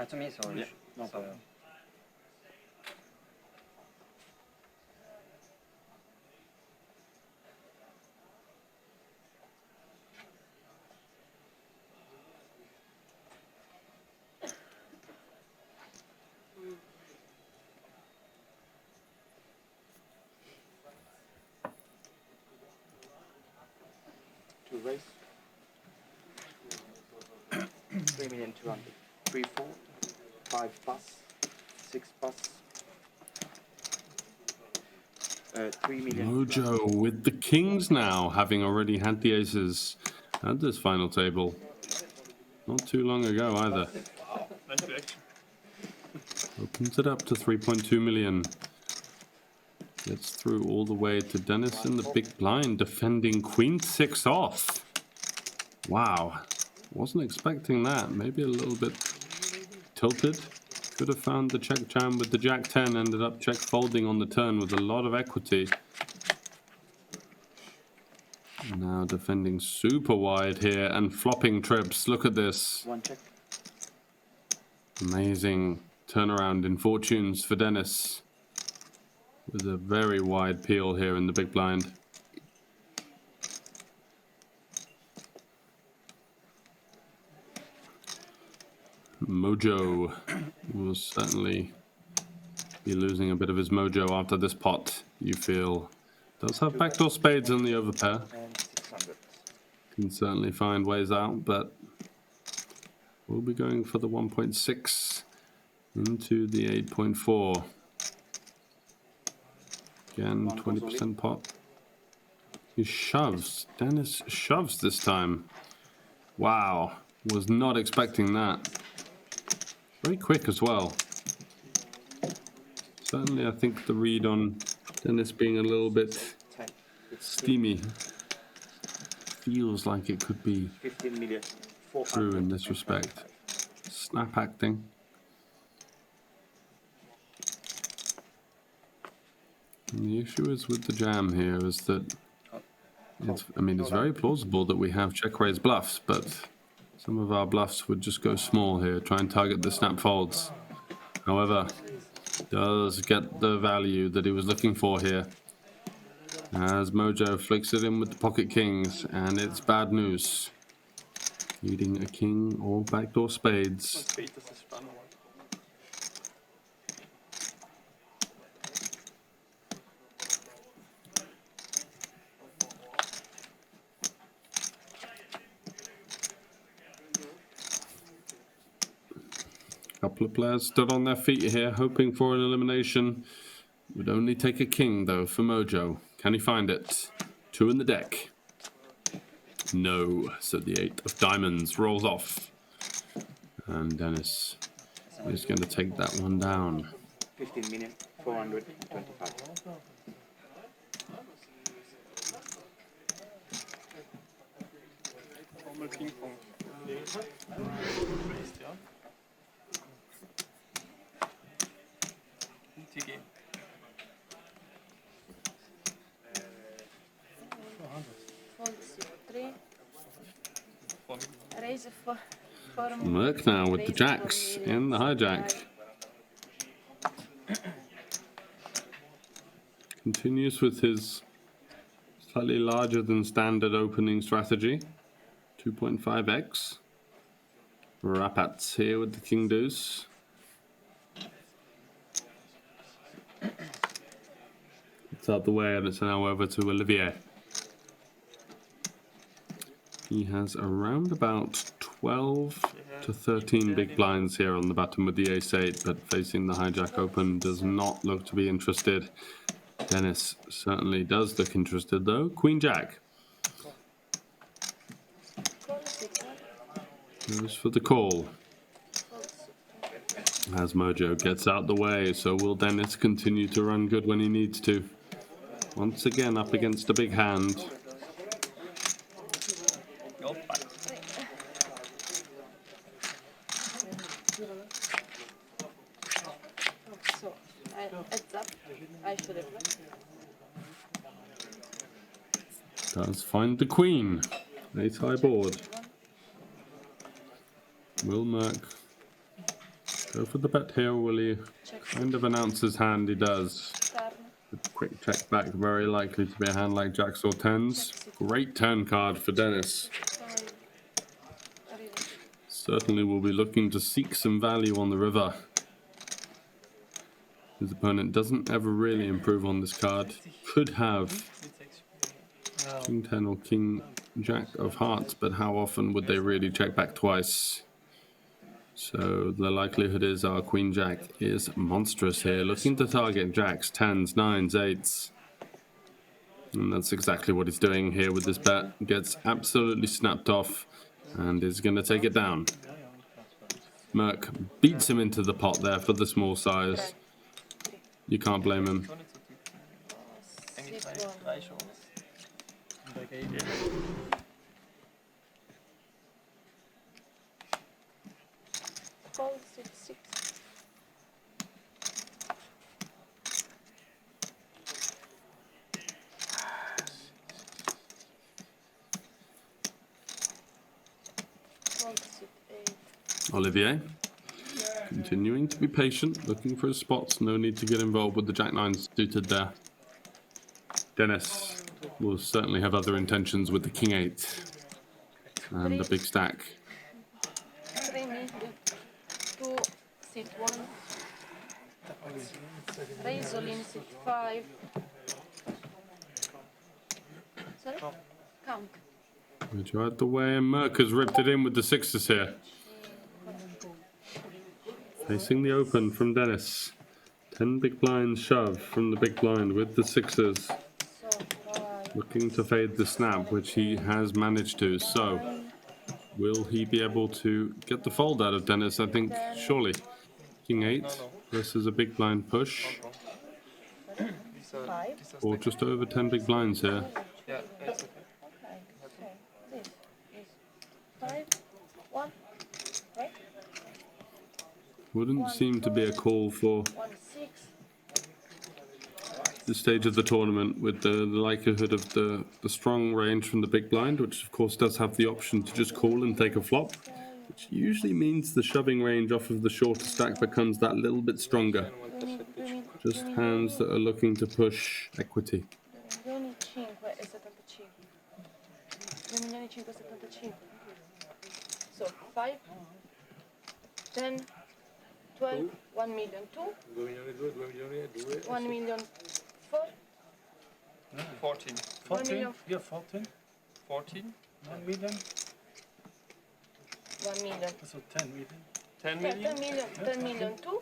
To me, so Yeah, no so problem. Two raise. 3,200,000. 3, 4, 5 pass, 6 pass. 3 million. Mojo with the kings now, having already had the aces at this final table. Not too long ago either. Opens it up to 3.2 million. Gets through all the way to Denis in the big blind, defending queen 6 off. Wow, wasn't expecting that. Maybe a little bit tilted. Could have found the check jam with the jack 10, ended up check folding on the turn with a lot of equity. Now defending super wide here and flopping trips. Look at this. One check. Amazing turnaround in fortunes for Denis. With a very wide peel here in the big blind. Mojo will certainly be losing a bit of his mojo after this pot, you feel. Does have backdoor spades in the overpair. And 600. Can certainly find ways out, but we'll be going for the 1.6 into the 8.4. Again, 20% pot. He shoves. Denis shoves this time. Wow. Was not expecting that. Very quick as well. Certainly, I think the read on Denis being a little bit 10. steamy feels like it could be 15 million. true in this respect. Snap acting. And the issue is with the jam here is that it's very plausible that we have check raise bluffs, but some of our bluffs would just go small here, try and target the snap folds. However, does get the value that he was looking for here. As Mojo flicks it in with the pocket kings, and it's bad news. Needing a king or backdoor spades. Couple of players stood on their feet here, hoping for an elimination. Would only take a king, though, for Mojo. Can he find it? 2 in the deck. No, so the 8 of diamonds rolls off. And Denis is going to take that one down. 15,425,000. Einmal Ping-Pong. Ja. TG. Merk now with the jacks in the hijack. Continues with his slightly larger than standard opening strategy. 2.5x. Rapats here with the king deuce. It's out the way and it's now over to Olivier. He has around about 12 to 13 big blinds here on the button with the ace-8, but facing the hijack open does not look to be interested. Denis certainly does look interested though. Queen-jack. Goes for the call. As Mojo gets out the way, so will Denis continue to run good when he needs to. Once again up against a big hand. Does find the queen. Ace high board. Will Merk go for the bet here, or will he kind of announce his hand? He does. A quick check back, very likely to be a hand like jacks or tens. Great turn card for Denis. Certainly will be looking to seek some value on the river. His opponent doesn't ever really improve on this card. Could have King 10 or King Jack of hearts, but how often would they really check back twice? So the likelihood is our Queen Jack is monstrous here, looking to target jacks, 10s, 9s, 8s. And that's exactly what he's doing here with this bet. Gets absolutely snapped off and is going to take it down. Merk beats him into the pot there for the small size. You can't blame him. Olivier, continuing to be patient, looking for his spots. No need to get involved with the Jack-9 suited there. Denis will certainly have other intentions with the King-8 and a big stack. Mojo out the way, and Merk has ripped it in with the 6s here. Facing the open from Denis. 10 big blinds shove from the big blind with the 6s. Looking to fade the snap, which he has managed to. So, will he be able to get the fold out of Denis? I think, surely. King 8 versus a big blind push. Or just over 10 big blinds here. Wouldn't seem to be a call for 1-6. this stage of the tournament with the likelihood of the strong range from the big blind, which of course does have the option to just call and take a flop, which usually means the shoving range off of the shorter stack becomes that little bit stronger. Just hands that are looking to push equity. 2.575. So 5, 10, 12, 1 million 2, 1 million 4, 14. 1 million 14? Yeah, 14. 14, 1 million. 1 million. So 10 million. 10 million, 10 million 2,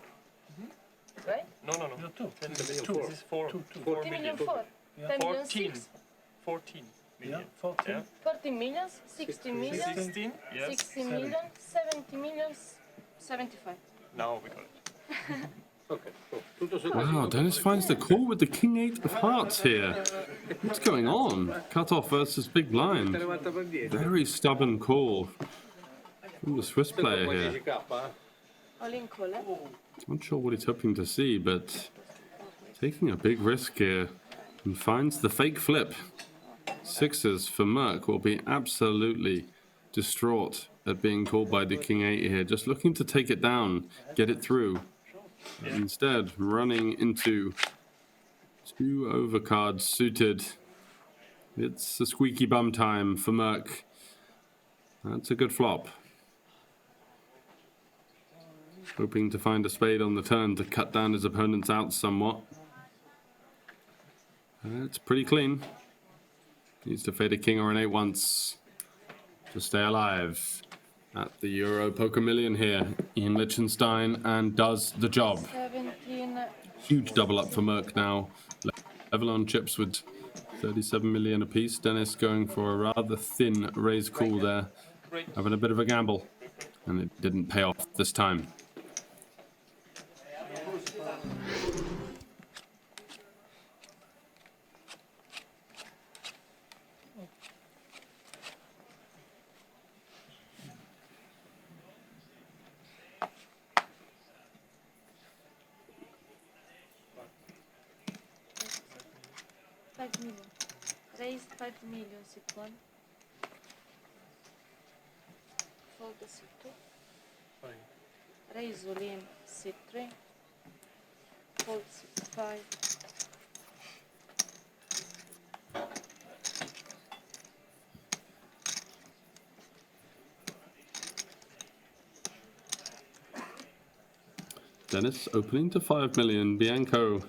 right? No. 2. 10 million 2. This is 4. 4 10 million million. 4, Yeah. 10 million 14. 6, 14 million. 14. Yeah. 14 million, 60 million, 16. Yes. 60 million, 70 million, 75. Now we got it. Wow, Dennis finds the call with the king 8 of hearts here. What's going on? Cutoff versus big blind. Very stubborn call from the Swiss player here. All in call, eh? Not sure what he's hoping to see, but taking a big risk here and finds the fake flip. Sixes for Merk will be absolutely distraught at being called by the king 8 here, just looking to take it down, get it through. But instead, running into 2 overcards suited. It's a squeaky bum time for Merk. That's a good flop. Hoping to find a spade on the turn to cut down his opponent's outs somewhat. It's pretty clean. Needs to fade a king or an 8 once to stay alive at the Euro Poker Million here in Liechtenstein, and does the job. 17. Huge double up for Merk now. Level on chips with 37 million apiece. Dennis going for a rather thin raise call there, having a bit of a gamble, and it didn't pay off this time. Raise 5 million C1. Fold the C2. Raise all in C3. Fold C5. Dennis opening to 5 million. Bianco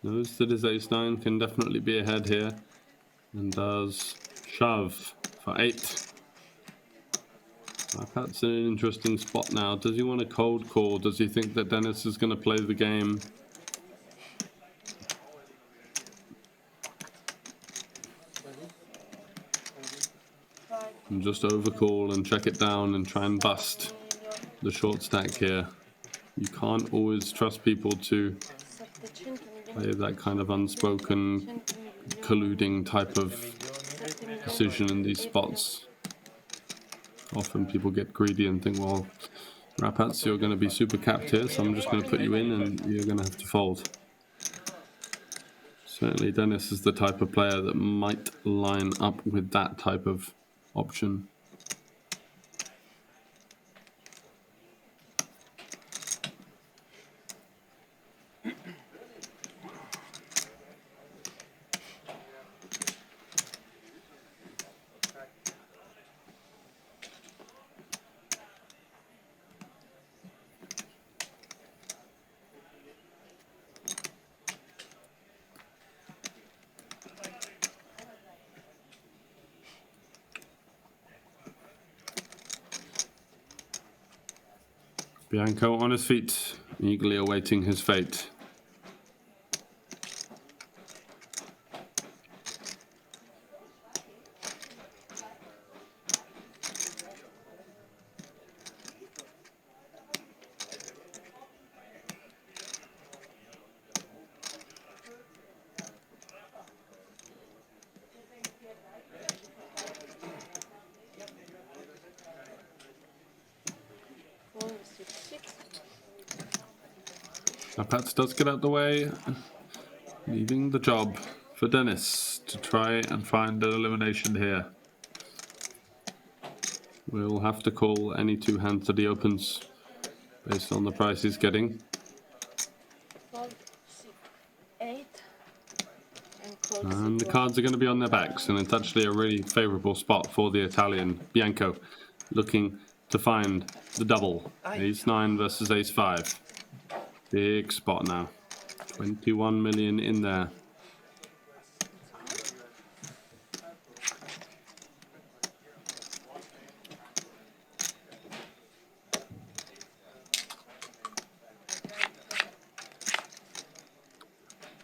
knows that his ace-9 can definitely be ahead here, and does shove for 8. That's in an interesting spot now. Does he want a cold call? Does he think that Dennis is going to play the game? And just overcall and check it down and try and bust the short stack here. You can't always trust people to play that kind of unspoken colluding type of decision in these spots. Often people get greedy and think, well, Rapats, you're going to be super capped here, so I'm just going to put you in and you're going to have to fold. Certainly Dennis is the type of player that might line up with that type of option. Bianco on his feet, eagerly awaiting his fate. Fold 6. Pats does get out the way, leaving the job for Denis to try and find an elimination here. We'll have to call any 2 hands that he opens based on the price he's getting. Fold 6, 8. And the cards are going to be on their backs, and it's actually a really favourable spot for the Italian, Bianco, looking to find the double. Ace-9 versus Ace-5. Big spot now. 21 million in there.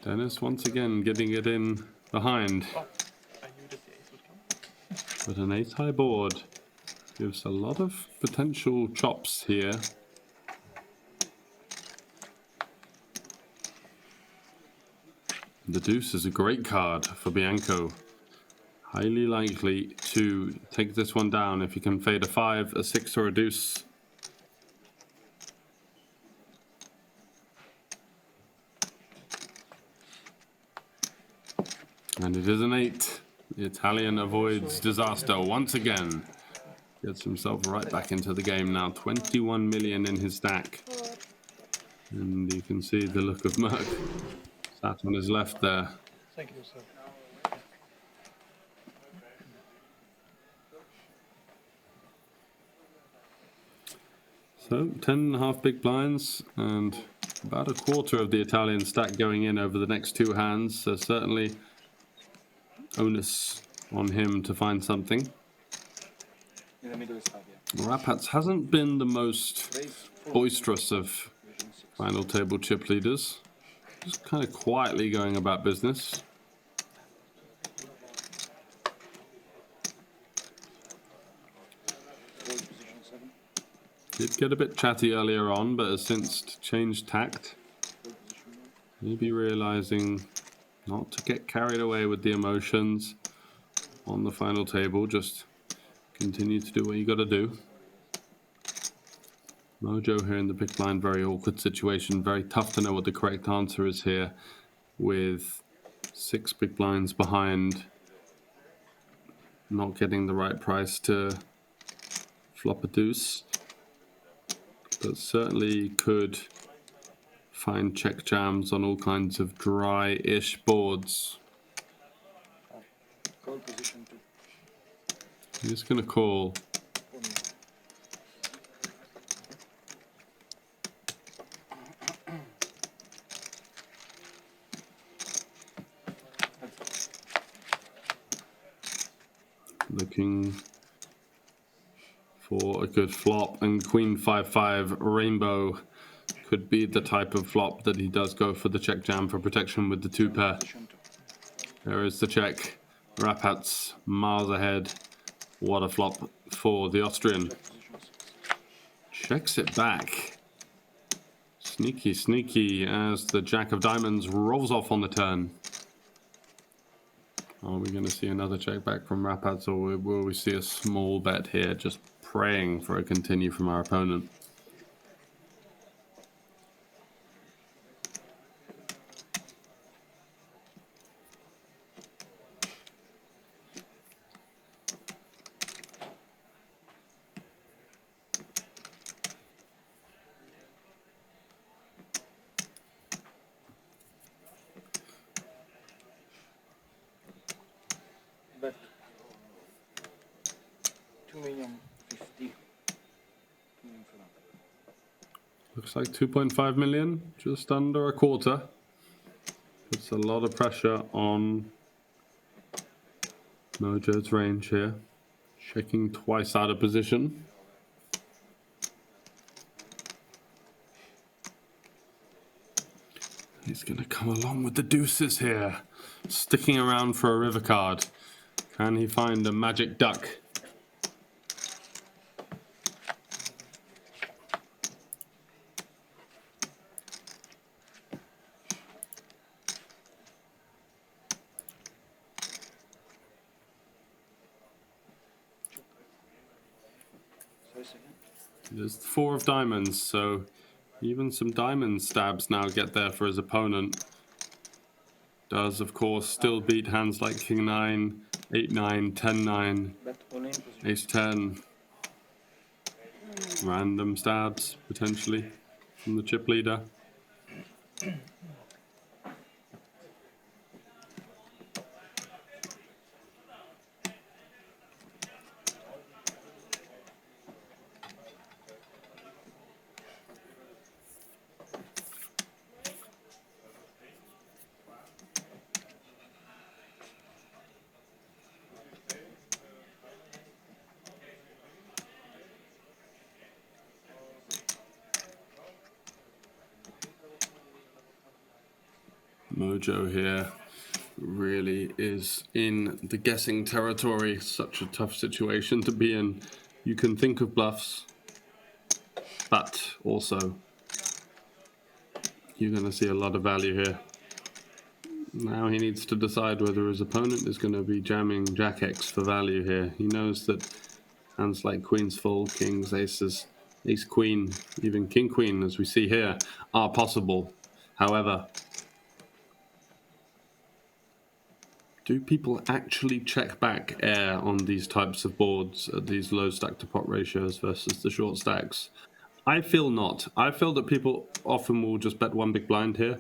Denis once again getting it in behind. But an ace-high board gives a lot of potential chops here. The deuce is a great card for Bianco. Highly likely to take this one down if he can fade a 5, a 6, or a deuce. And it is an 8. The Italian avoids disaster once again. Gets himself right back into the game now. 21 million in his stack. And you can see the look of Merk sat on his left there. Thank you, sir. So 10.5 big blinds and about a quarter of the Italian stack going in over the next 2 hands. So certainly onus on him to find something. In the middle is 5, yeah. Rapats hasn't been the most boisterous of final table chip leaders. Just kind of quietly going about business. Did get a bit chatty earlier on, but has since changed tact. Maybe realizing not to get carried away with the emotions on the final table. Just continue to do what you got to do. Mojo here in the big blind, very awkward situation. Very tough to know what the correct answer is here with 6 big blinds behind. Not getting the right price to flop a deuce. But certainly could find check jams on all kinds of dry-ish boards. Call position 2. He's going to call. Looking for a good flop, and Queen 5-5 Rainbow could be the type of flop that he does go for the check jam for protection with the 2 pair. There is the check. Rapats miles ahead. What a flop for the Austrian. Checks it back. Sneaky, sneaky as the Jack of Diamonds rolls off on the turn. Are we going to see another check back from Rapats, or will we see a small bet here, just praying for a continue from our opponent? Bet 2,050,000. Looks like 2.5 million, just under a quarter. Puts a lot of pressure on Mojo's range here. Checking twice out of position. He's going to come along with the deuces here. Sticking around for a river card. Can he find a magic duck? There's 4 of diamonds, so even some diamond stabs now get there for his opponent. Does, of course, still beat hands like King 9, 8 9, 10 9, Bet all in position. Ace 10. Random stabs, potentially, from the chip leader. Mojo here really is in the guessing territory. Such a tough situation to be in. You can think of bluffs, but also you're going to see a lot of value here. Now he needs to decide whether his opponent is going to be jamming Jack X for value here. He knows that hands like Queens full, Kings, Aces, Ace Queen, even King Queen, as we see here, are possible. However, do people actually check back air on these types of boards at these low stack to pot ratios versus the short stacks? I feel not. I feel that people often will just bet one big blind here,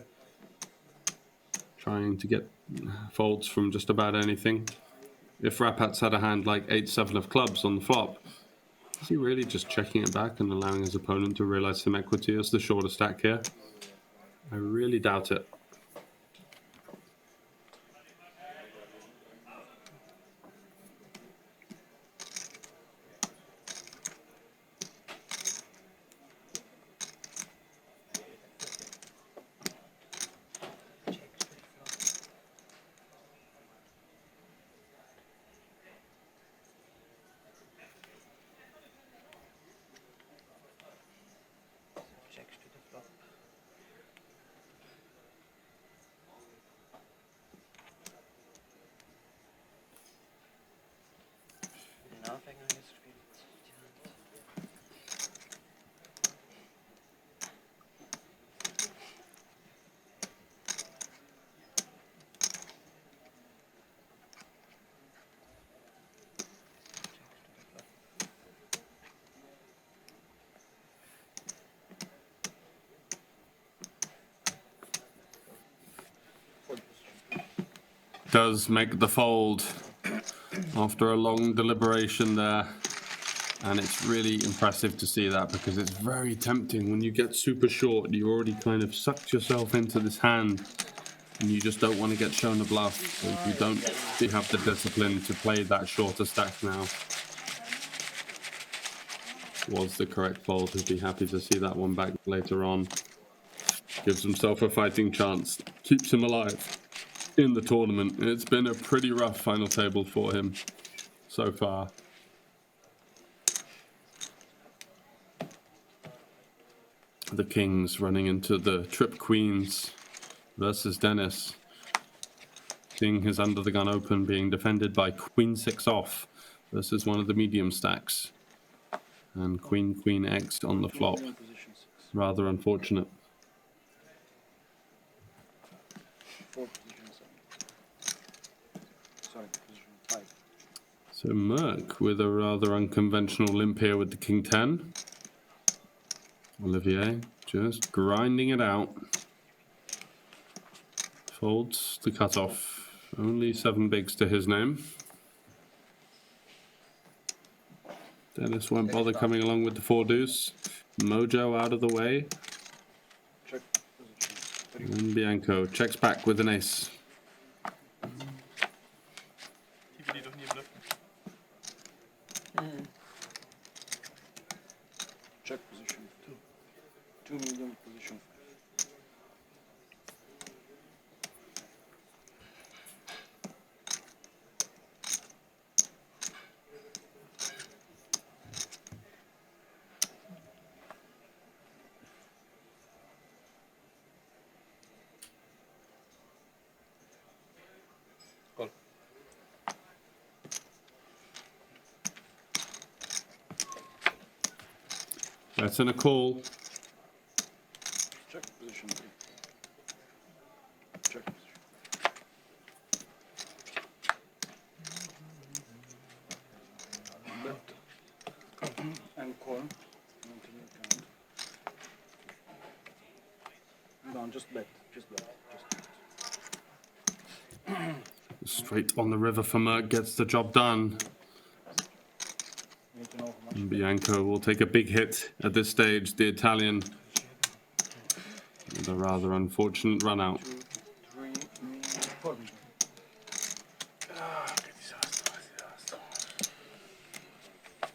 trying to get folds from just about anything. If Rapat's had a hand like 8-7 of clubs on the flop, is he really just checking it back and allowing his opponent to realize some equity as the shorter stack here? I really doubt it. Checks to the flop. Den Anfänger gespielt. Does make the fold after a long deliberation there. And it's really impressive to see that, because it's very tempting when you get super short. You already kind of sucked yourself into this hand and you just don't want to get shown a bluff. So you don't have the discipline to play that shorter stack now. Was the correct fold. He'd be happy to see that one back later on. Gives himself a fighting chance. Keeps him alive in the tournament. It's been a pretty rough final table for him so far. The Kings running into the Trip Queens versus Denis. Seeing his under the gun open being defended by Queen 6 off versus one of the medium stacks. And Queen Queen X on the flop. Rather unfortunate. 4 position 7. Sorry, position 5. So Merk with a rather unconventional limp here with the King 10. Olivier just grinding it out. Folds the cutoff. Only 7 bigs to his name. Denis won't bother coming along with the 4 deuce. Mojo out of the way. Check position 3. And Bianco checks back with an ace. Die will ich doch nie bluffen. Check position 2. 2 medium position 5. Call. That's in a call. Check position 3. Check position. Bet. And call. Continue count. No, just bet. Just bet. Straight on the river for Merk, gets the job done. Need to know how much. And Bianco will take a big hit at this stage, the Italian. With a rather unfortunate run out. 2, 3, 4.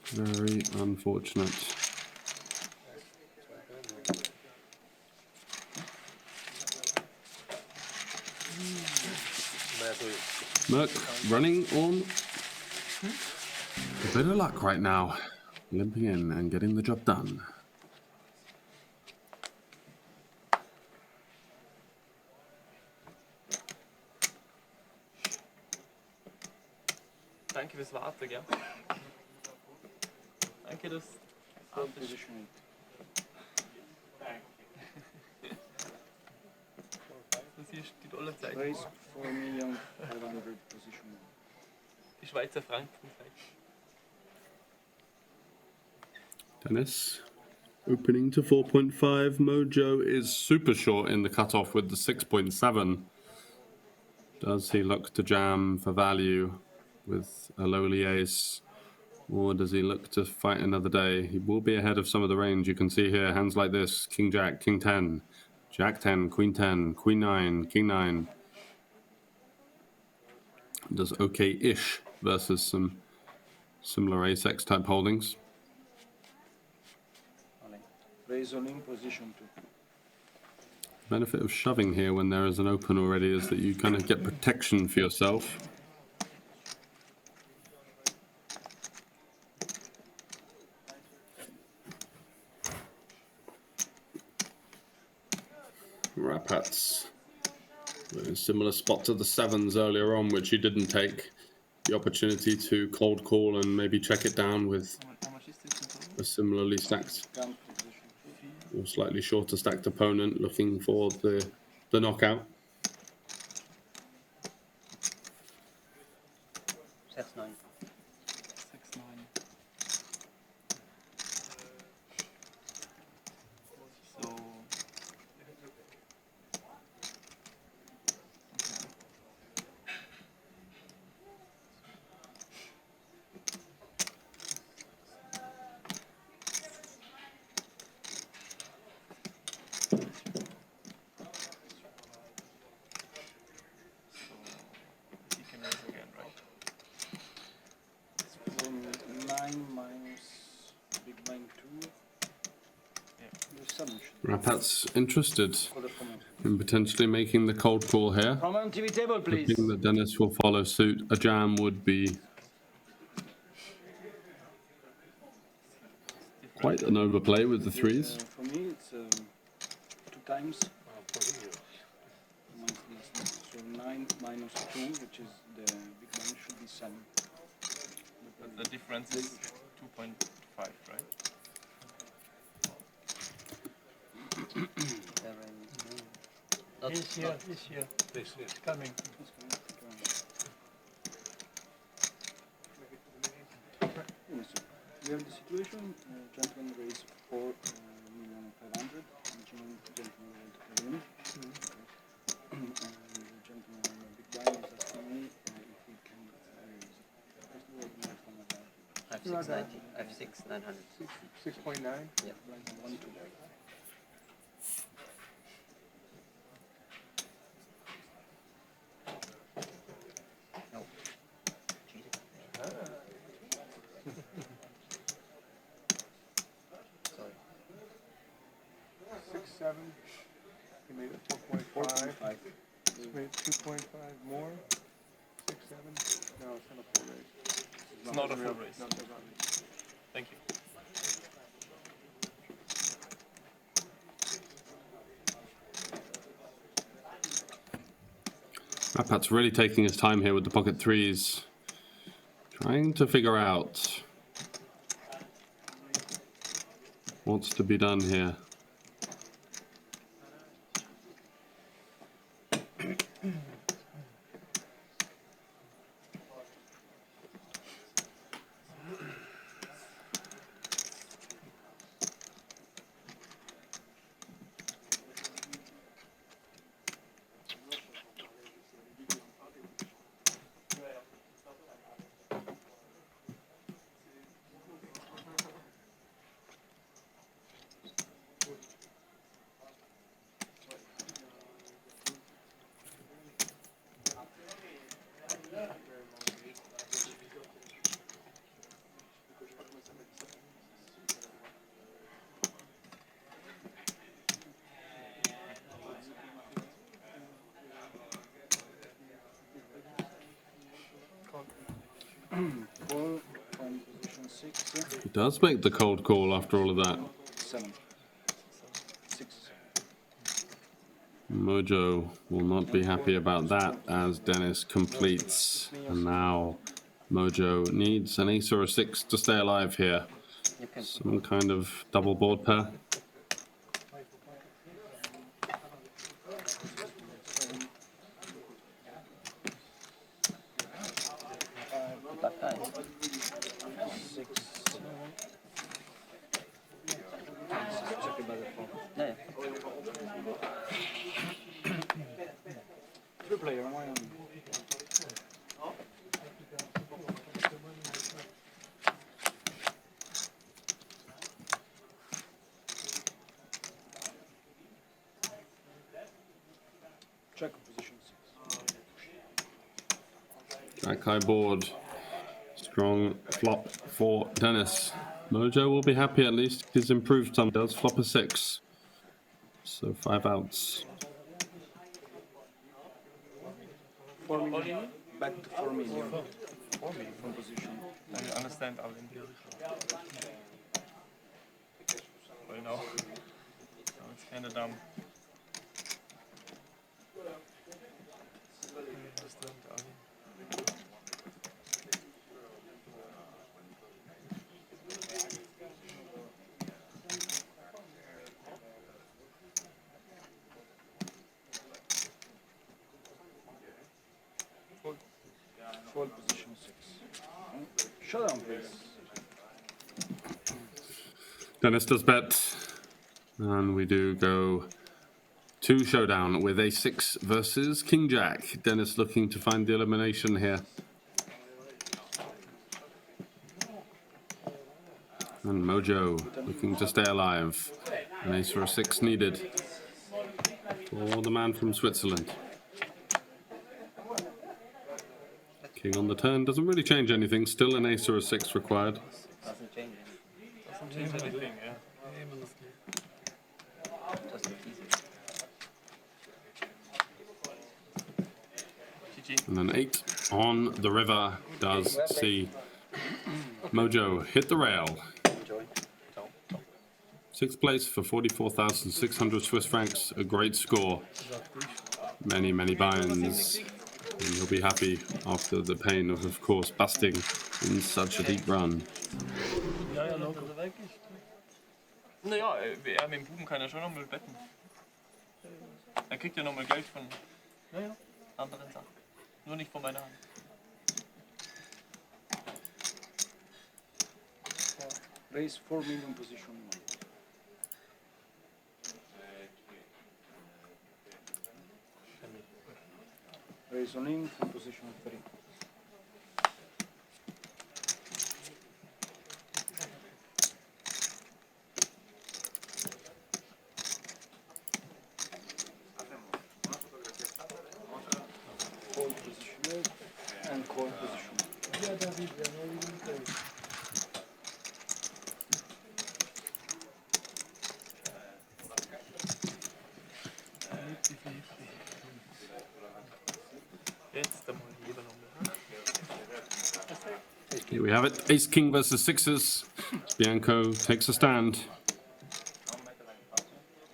Very unfortunate. Merk running on a bit of luck right now. Limping in and getting the job done. Danke fürs Warten, gell? Danke, dass Position 8. das ist die Dollarzeit. Raise 4,500,000 position 1. Die Schweizer Franken. Dennis opening to 4.5. Mojo is super short in the cutoff with the 6.7. Does he look to jam for value with a lowly ace? Or does he look to fight another day? He will be ahead of some of the range. You can see here, hands like this. King Jack, King 10, Jack 10, Queen 10, Queen 9, King 9. Does okay-ish versus some similar ace-x type holdings. Raise all in position 2. Benefit of shoving here when there is an open already is that you kind of get protection for yourself. Rapats. A similar spot to the 7s earlier on, which you didn't take. The opportunity to cold call and maybe check it down with a similarly stacked or slightly shorter stacked opponent looking for the knockout. 6-9. 6-9. So. He can raise again, right? 9 minus big blind 2. Your 7 should Rapat's interested call the comment. in potentially making the cold call here. From on TV table, please. Hoping that Dennis will follow suit. A jam would be quite an overplay with the 3s. For me, it's 2 times. So 9 minus 2, which is the big blind, should be 7. But the difference is 2.5, right? He's here. It's coming. We have the situation, gentleman raised 4,500,000, gentleman went in, and the gentleman big blind is asking me if we can raise. First of all, we have some of that. I have 690. I have 6,900. 6.9? Yeah. Blind 1, 2. No. Cheated. Sorry. 6, 7. He made it 4.5. He made 2.5 more. 6, 7. No, it's not a full raise. It's not a full raise. No, it's not a raise. Thank you. Rapat's really taking his time here with the pocket 3s. Trying to figure out What's to be done here? Call from position 6, He does make the cold call after all of that. 7, 6. Mojo will not be happy about that as Denis completes. And now Mojo needs an ace or a 6 to stay alive here. Some kind of double board pair. Player, am I on? Check position 6. Jack high board. Strong flop for Denis. Mojo will be happy at least. He's improved some. Does flop a 6. So 5 outs. 4 million. Back to 4 million. From position. I understand all in here. I know. So it's kind of dumb. Fold position 6. Showdown, please. Denis does bet. And we do go to showdown with a 6 versus King Jack. Denis looking to find the elimination here. And Mojo looking to stay alive. An ace or a 6 needed for the man from Switzerland. King on the turn doesn't really change anything. Still an ace or a 6 required. Doesn't change Doesn't change anything, yeah. Just easy. GG. And then 8 on the river does see Mojo hit the rail. Enjoy. 6th place for 44,600 Swiss francs. A great score. Many, many buy-ins. And he'll be happy after the pain of course, busting in such a deep run. Ja, ja, locker. Naja, mit dem Buben kann er schon nochmal betten. Er kriegt ja nochmal Geld von anderen Sachen. Nur nicht von meiner Hand. Raise 4 million position 1. Raise on in from position 3. Hold position 8 and call position. Jetzt einmal jeder nochmal. Here we have it. Ace King versus 6s. Bianco takes a stand.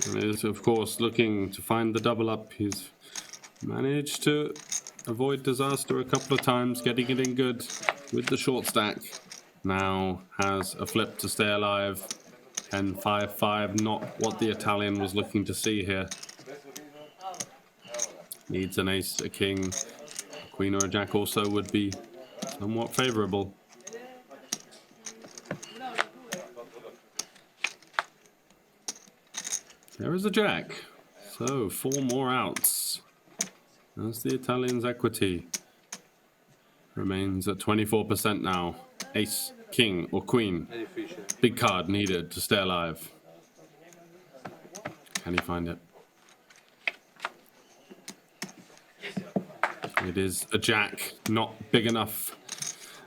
And is of course looking to find the double up. He's managed to avoid disaster a couple of times, getting it in good with the short stack. Now has a flip to stay alive. 10, 5, 5, not what the Italian was looking to see here. Needs an ace, a king, a queen, or a jack also would be somewhat favorable. There is a jack. So 4 more outs. As the Italian's equity remains at 24% now. Ace, king, or queen. Big card needed to stay alive. Can he find it? It is a jack, not big enough.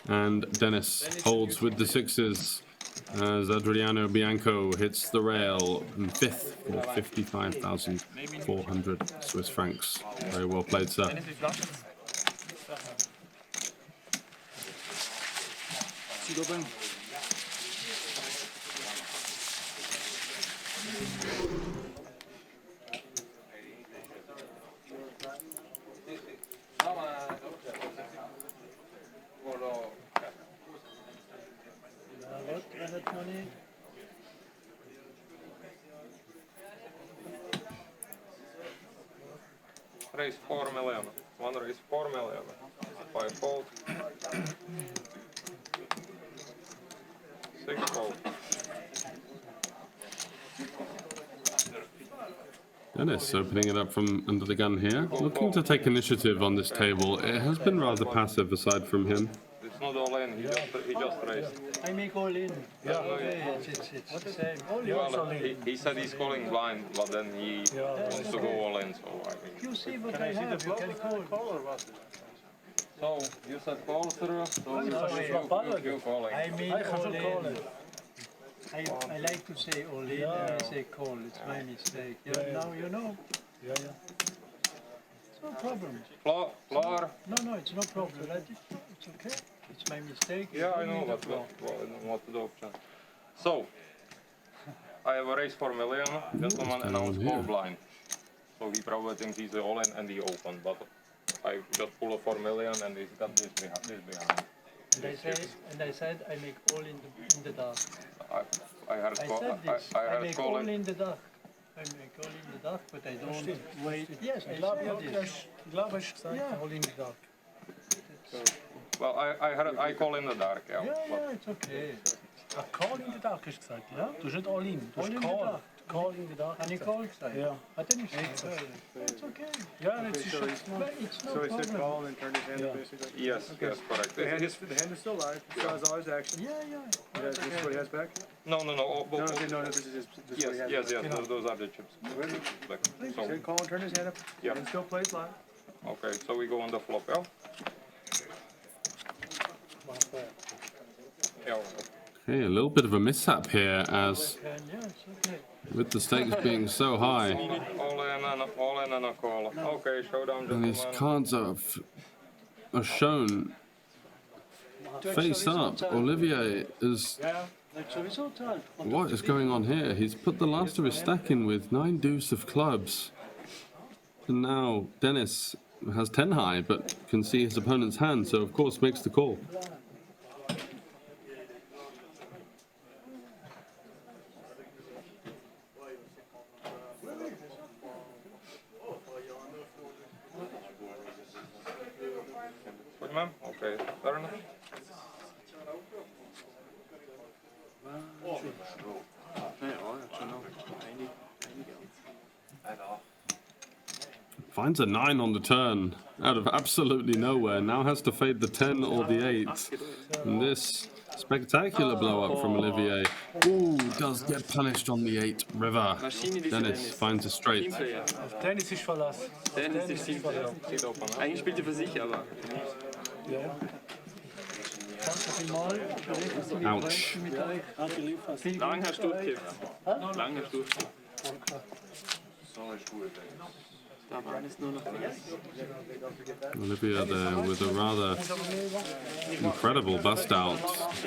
And Denis holds with the 6s as Adriano Bianco hits the rail in 5th for 55,400 Swiss francs. Very well played, sir. Dennis, wie flach? Zieht oben. What, 320? Raise 4 million. One raise 4 million. 5 fold. 6 fold. Dennis opening it up from under the gun here. Looking to take initiative on this table. It has been rather passive aside from him. It's not all in. He just raised. I make all in. Yeah, okay, it's the same. All in. Well, he said he's calling blind, but then he wants to go all in. So I mean. You see what I have, you can call. So you said call, sir. So you're calling. I mean all in. I like to say all in and I say call. It's my mistake. Now you know. It's no problem. Floor. No, it's no problem. It's okay. It's my mistake. Yeah, I know what the option. So I have a raise 4 million, gentleman, and I was call blind. So he probably thinks he's all in and he opened, but I just pull a 4 million and he's got this behind. And I said I make all in the dark. I heard I said this. I I heard make all calling. in the dark. I make all in the dark, but I don't wait. Yes, I said this. Yeah. all in the dark. Well, I call in the dark, yeah. Yeah, it's okay. Call in the dark hast du gesagt, ja? Du hast nicht all in, du All hast in the call. dark. Call in the dark. And he called side. Ja. But then it's okay. Ja, das ist schon. But it's no So he said problem. call and turned his hand up basically. Yes, correct. The hand is still live. He still has all his action. Yeah. This is what he has back? No. No, this is what he has Yes. back. Those are the chips. Like, He so, said call and turn his hand up. Yeah. And still plays live. okay, so we go on the flop, yeah? Yeah. Okay, a little bit of a mishap here as Yeah, it's okay. with the stakes being so high. All in and a call. Okay, showdown, And his gentlemen. cards are shown face up. Olivier is... Like sowieso toll. What is going on here? He's put the last of his stack in with 9 deuce of clubs. And now Denis has 10 high, but can see his opponent's hand, so of course makes the call. Good, ma'am? Okay, fair enough. Finds a 9 on the turn, out of absolutely nowhere. Now has to fade the 10 or the 8. And this spectacular blow-up from Olivier. Ooh, does get punished on the 8 river. Denis finds a straight. Tennis ist verlassen. Dennis ist Teamplayer. Eigentlich spielt er für sich, aber. Ouch. Lang hast du gekippt. Lang hast du gekippt. Da waren es nur noch Olivier there with a rather incredible bust out.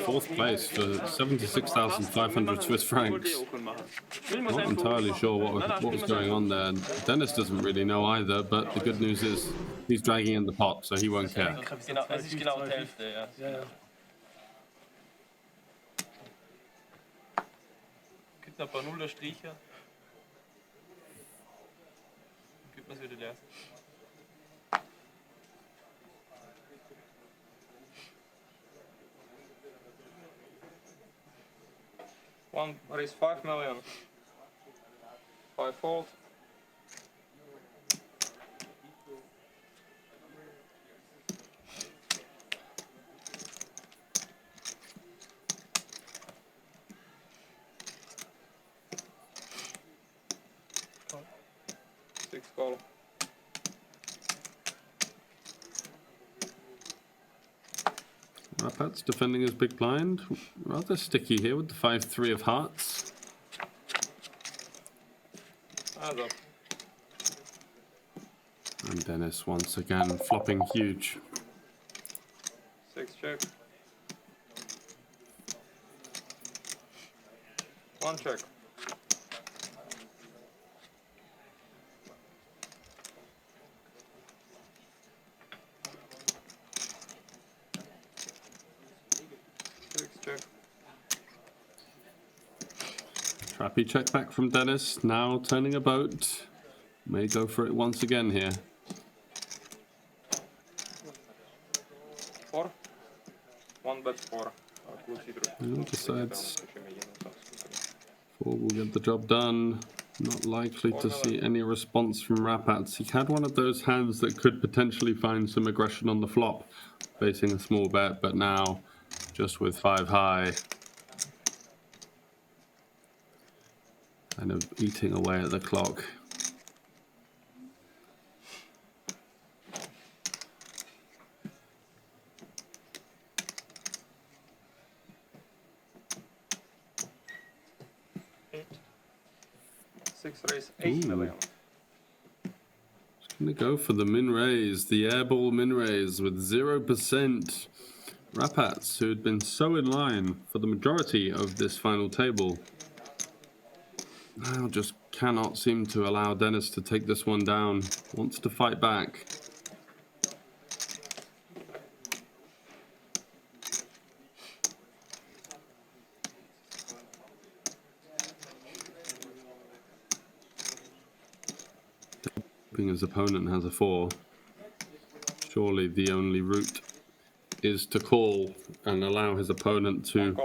4th place for 76,500 Swiss francs. Not entirely sure what was going on there. Denis doesn't really know either, but the good news is he's dragging in the pot, so he won't care. Genau, es ist genau die Hälfte, ja. kriegt ein paar Nuller Striche. Gibt man es wieder leer. One raise 5 million. 5 fold. Six call. Rapat's defending his big blind. Rather sticky here with the 5-3 of hearts. Hands up. And Denis once again flopping huge. 6 check. 1 check. Trappy check back from Denis, now turning a boat. May go for it once again here. 4. 1 bet 4. Decides 4 will get the job done. Not likely to see any response from Rapats. He had one of those hands that could potentially find some aggression on the flop, facing a small bet, but now just with 5 high, kind of eating away at the clock. Raise 8 million. Just gonna go for the min raise, the airball min raise with 0%. Rapats, who had been so in line for the majority of this final table, now just cannot seem to allow Denis to take this one down. Wants to fight back. His opponent has a 4. Surely the only route is to call and allow his opponent to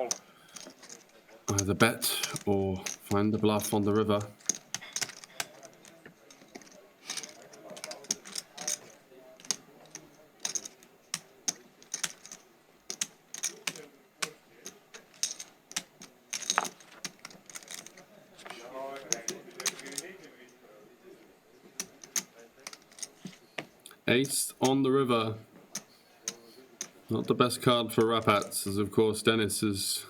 either bet or find the bluff on the river. Ace on the river. Not the best card for Rapats, as of course Denis is.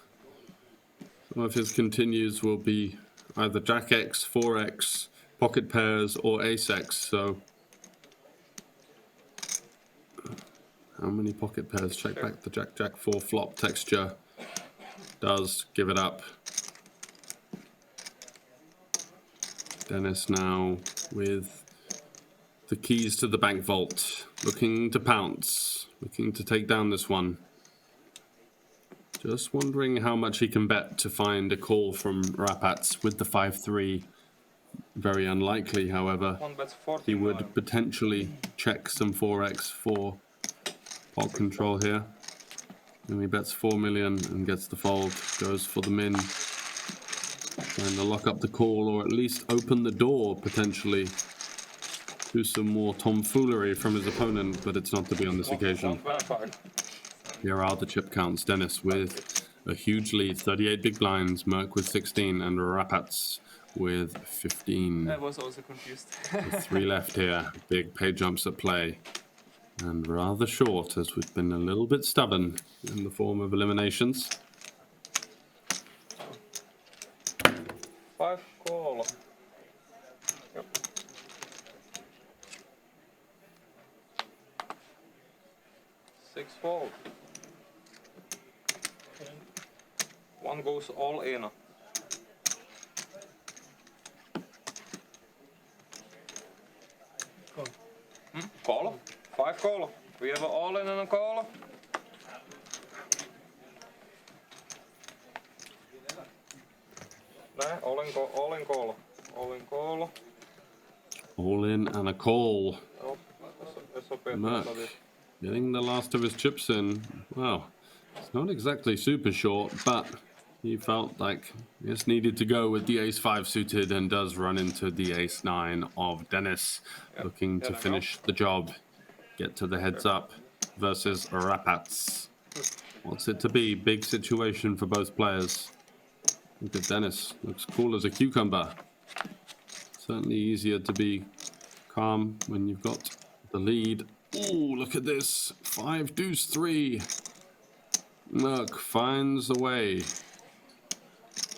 Some of his continues will be either Jack X, 4X, pocket pairs, or Ace X. So, how many pocket pairs? Check back the Jack Jack 4 flop texture. Does give it up. Denis now with the keys to the bank vault, looking to pounce, looking to take down this one. Just wondering how much he can bet to find a call from Rapats with the 5-3. Very unlikely, however. He would potentially check some 4x for pot control here. And he bets 4 million and gets the fold, goes for the min. Trying to lock up the call or at least open the door potentially to some more tomfoolery from his opponent, but it's not to be on this occasion. Here are the chip counts. Denis with a huge lead, 38 big blinds, Merk with 16, and Rapats with 15. I was also confused. 3 left here. Big pay jumps at play. And rather short, as we've been a little bit stubborn in the form of eliminations. 5 call. Yep. 6 fold. 1 goes all in. Call. 5 call. We have an all in and a call. all in call, all in call, all in call. All in and a call. Joo, tässä on Merk Petra. getting the last of his chips in. Well, it's not exactly super short, but he felt like he just needed to go with the ace-5 suited and does run into the ace-9 of Denis, looking to finish the job, get to the heads-up versus Rapats. What's it to be? Big situation for both players. Look at Denis. Looks cool as a cucumber. Certainly easier to be calm when you've got the lead. Oh, look at this. 5 deuce 3. Merk finds a way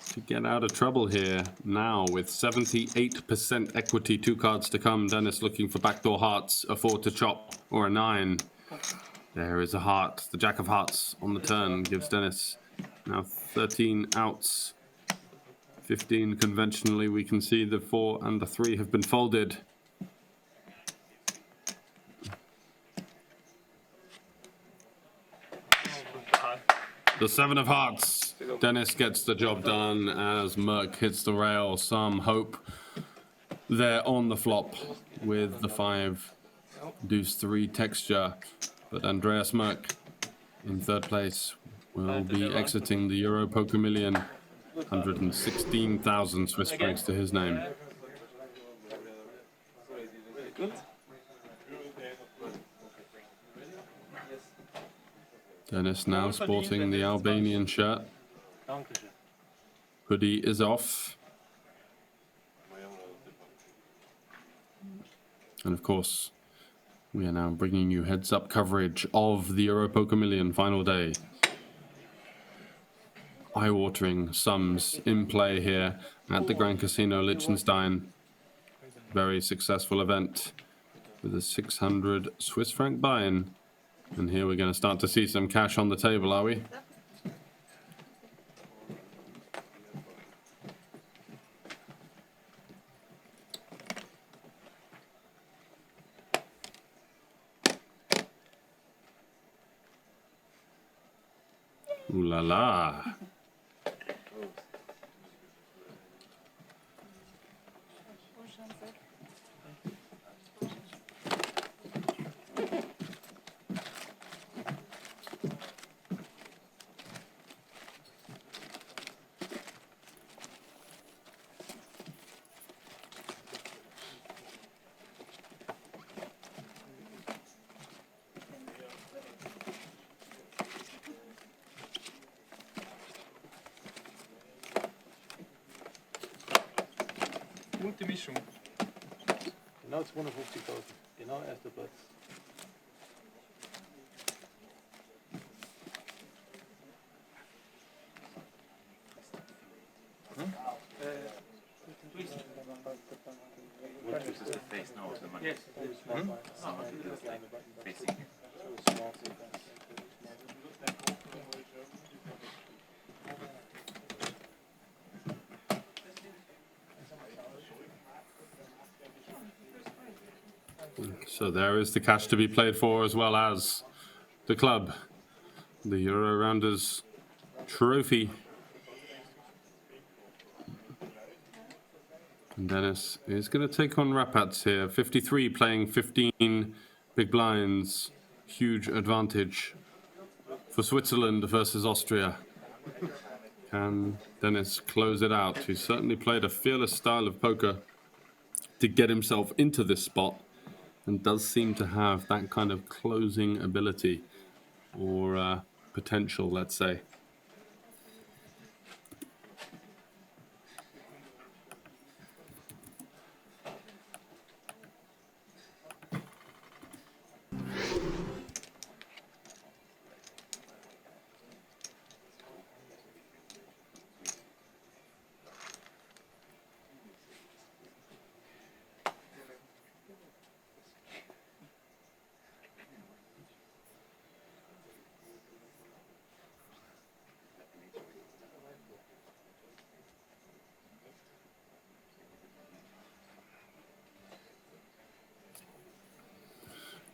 to get out of trouble here. Now with 78% equity, 2 cards to come. Denis looking for backdoor hearts, a 4 to chop or a 9. There is a heart. The jack of hearts on the turn gives Denis now 13 outs. 15 conventionally. We can see the 4 and the 3 have been folded. The 7 of hearts. Denis gets the job done as Merk hits the rail. Some hope there on the flop with the 5 deuce 3 texture. But Andreas Merk in third place will be exiting the Euro Poker Million. 116,000 Swiss francs to his name. Denis now sporting the Albanian shirt. Hoodie is off. And of course, we are now bringing you heads-up coverage of the Euro Poker Million final day. Eye-watering sums in play here at the Grand Casino Liechtenstein. Very successful event with a 600 Swiss franc buy-in. And here we're going to start to see some cash on the table, are we? Ooh la la. Gute Mischung. Genau 250.000. Genau erster Platz. What chooses the face now of the money? Yes. Some of it is like facing. So there is the cash to be played for, as well as the club, the Euro Rounders trophy. And Denis is going to take on Rapats here. 53 playing 15 big blinds. Huge advantage for Switzerland versus Austria. Can Denis close it out? He's certainly played a fearless style of poker to get himself into this spot, and does seem to have that kind of closing ability or potential, let's say.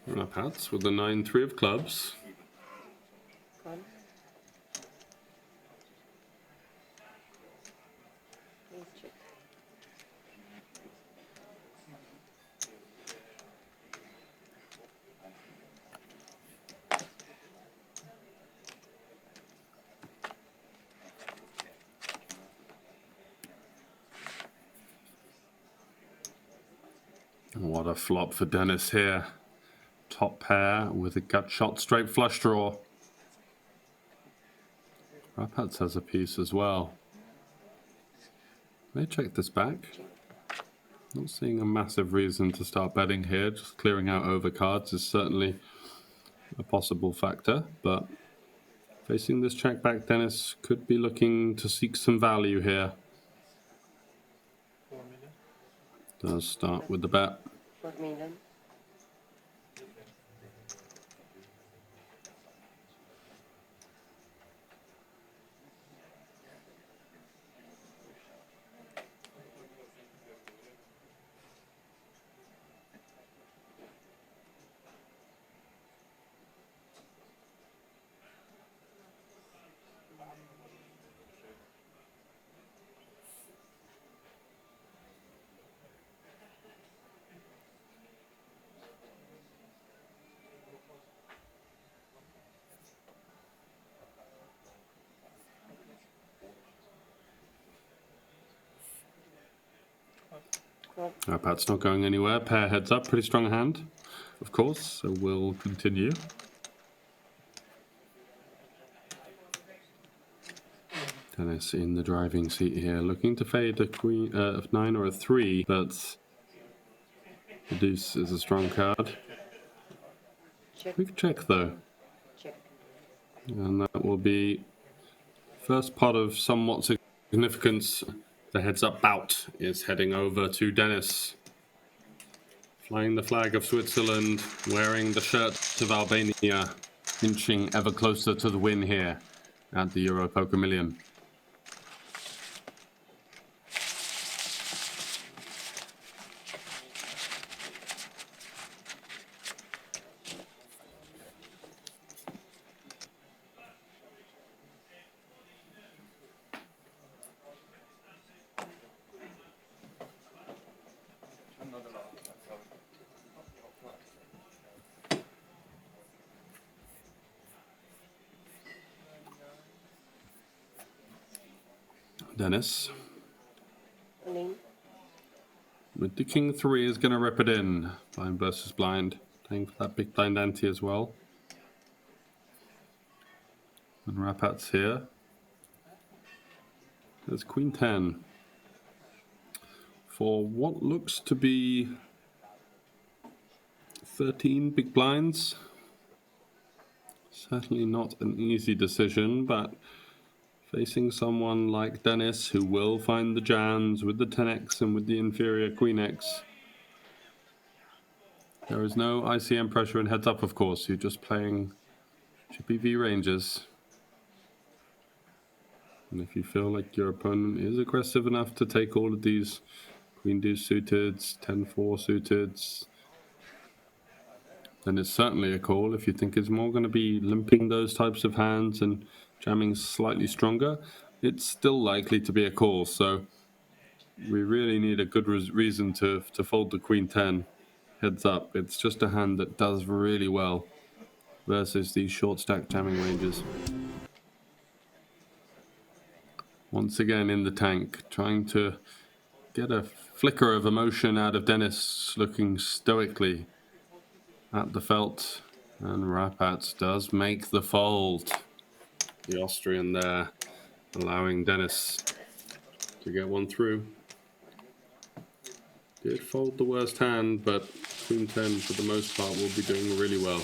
Rapats with the 9-3 of clubs. What a flop for Denis here. Top pair with a gut shot straight flush draw. Rapats has a piece as well. May check this back. Not seeing a massive reason to start betting here. Just clearing out overcards is certainly a possible factor, but facing this check back, Denis could be looking to seek some value here. 4 million. Does start with the bet. 4 million. Rapat's not going anywhere. Pair heads up. Pretty strong hand, of course. So we'll continue. Denis in the driving seat here, looking to fade a queen, a 9 or a 3, but the deuce is a strong card. Check. Quick check though. Check. And that will be first pot of somewhat significance. The heads up bout is heading over to Denis. Flying the flag of Switzerland, wearing the shirt of Albania, inching ever closer to the win here at the Euro Poker Million. Denis, Link. with the king 3, is going to rip it in. Blind versus blind. Playing for that big blind ante as well. And Rapat's here. There's queen 10. For what looks to be 13 big blinds. Certainly not an easy decision, but facing someone like Denis, who will find the jams with the 10x and with the inferior queen x. There is no ICM pressure in heads up, of course. You're just playing chippy V ranges. And if you feel like your opponent is aggressive enough to take all of these queen deuce suiteds, 10-4 suiteds, then it's certainly a call. If you think it's more going to be limping those types of hands and jamming slightly stronger, it's still likely to be a call. So we really need a good reason to fold the queen 10 heads up. It's just a hand that does really well versus these short stack jamming ranges. Once again in the tank, trying to get a flicker of emotion out of Denis, looking stoically at the felt, and Rapats does make the fold. The Austrian there, allowing Denis to get one through. Did fold the worst hand, but queen 10 for the most part will be doing really well.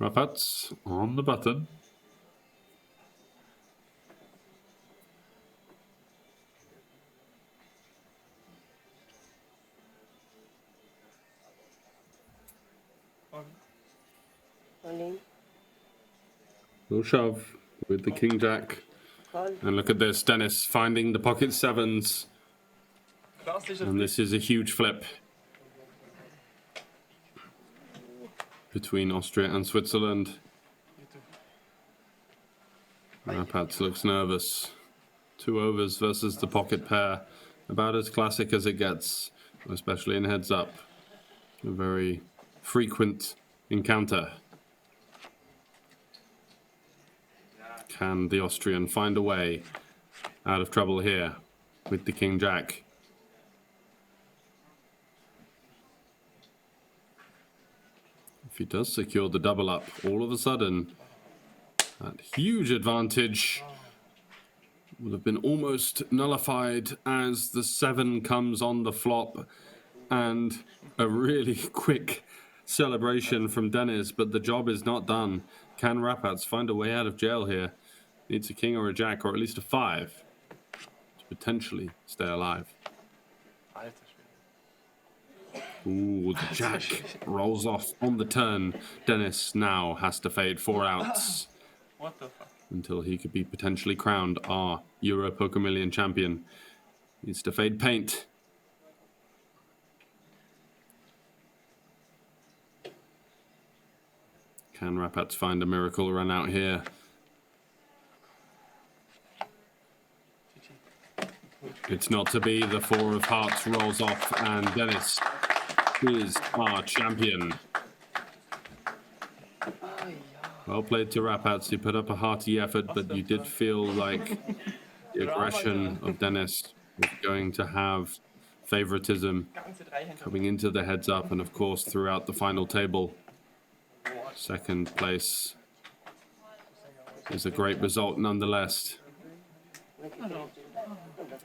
Rapats on the button. All in. Little shove with the king jack. Call. And look at this, Denis finding the pocket sevens. And this is a huge flip between Austria and Switzerland. Rapaz looks nervous. 2 overs versus the pocket pair. About as classic as it gets, especially in heads up. A very frequent encounter. Can the Austrian find a way out of trouble here with the king jack? If he does secure the double up, all of a sudden, that huge advantage will have been almost nullified as the 7 comes on the flop, and a really quick celebration from Denis, but the job is not done. Can Rapaz find a way out of jail here? Needs a king or a jack, or at least a 5 to potentially stay alive. Ooh, the jack rolls off on the turn. Denis now has to fade 4 outs. What the fuck? Until he could be potentially crowned our Euro Poker Million champion. Needs to fade paint. Can Rapaz find a miracle run out here? It's not to be. The 4 of hearts rolls off, and Denis is our champion. Well played to Rapaz. He put up a hearty effort, but you did feel like the aggression of Denis was going to have favoritism coming into the heads up, and of course throughout the final table. Second place is a great result nonetheless.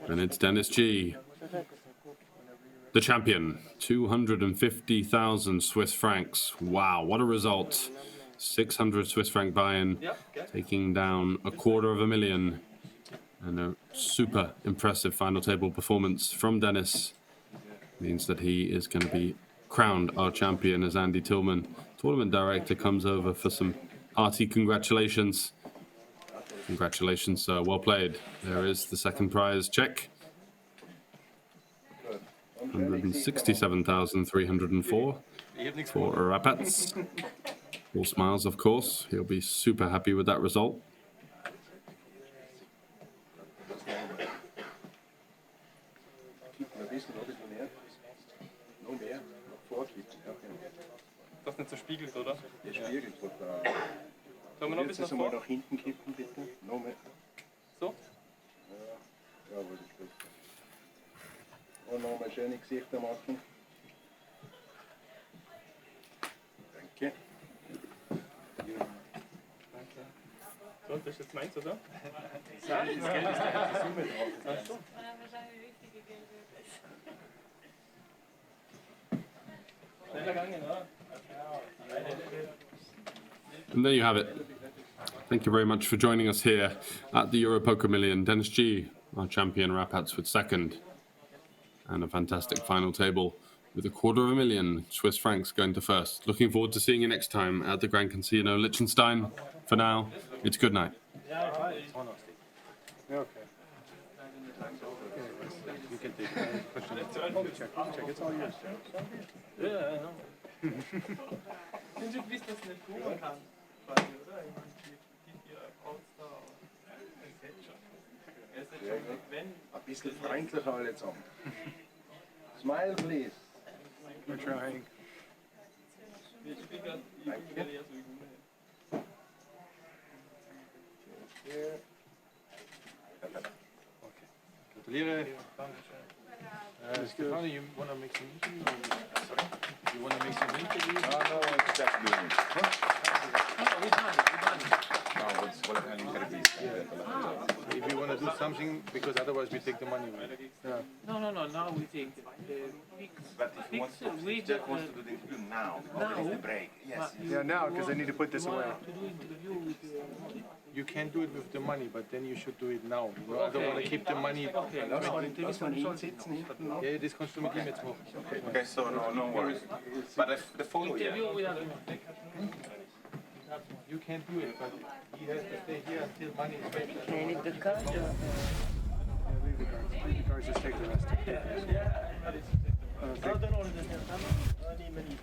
And it's Denis G, the champion. 250,000 Swiss francs. Wow, what a result. 600 Swiss franc buy-in, taking down $250,000. And a super impressive final table performance from Denis means that he is going to be crowned our champion as Andy Tillman, tournament director, comes over for some hearty congratulations. Congratulations, sir. Well played. There is the second prize check. 167,304 for Rapaz. All smiles, of course. He'll be super happy with that result. Das nicht so spiegelt, oder? Der spiegelt total. Sollen wir noch ein bisschen mal nach hinten kippen, bitte? Noch mehr. So? Ja, aber das ist gut. Und noch mal schöne Gesichter machen. Danke. So, das ist jetzt meins, oder? Ja, das Geld ist die Summe drauf. Schneller gegangen, oder? And there you have it. Thank you very much for joining us here at the Euro Poker Million. Denis G, our champion, Rapaz with second. And a fantastic final table with $250,000 Swiss francs going to first. Looking forward to seeing you next time at the Grand Casino Liechtenstein. For now, it's good night. Yeah, okay. You can take any question. Check. It's all yours. Ja, I know. Du bist das nicht googeln kann, quasi, oder? Ein bisschen freundlicher alle zusammen. Smile, please. We're trying. Gratuliere. Stefano, you want to make some interview? Sorry? You want to make some interview? No, it's just doing it. If you want to do something, because otherwise we take the money away. Yeah. No, now we take the But if you want to, Jack wants to do the interview now, because there is the break. Yes. Yeah, now, because I need to put this away. to do interview with You can do it with the money, but then you should do it now. You know, I don't want to keep the money. Lass man ihn sitzen hinten noch. Ja, das kannst du mit ihm jetzt machen. Okay, so no worries. But the photo, yeah. interview with You can't do it, but he has to stay here until money is ready. Can I leave the card or? Yeah, leave the cards. Leave the cards, just take the rest. Ja, dat is het. Okay. Nou, dan horen we het. Dan niet meer niet.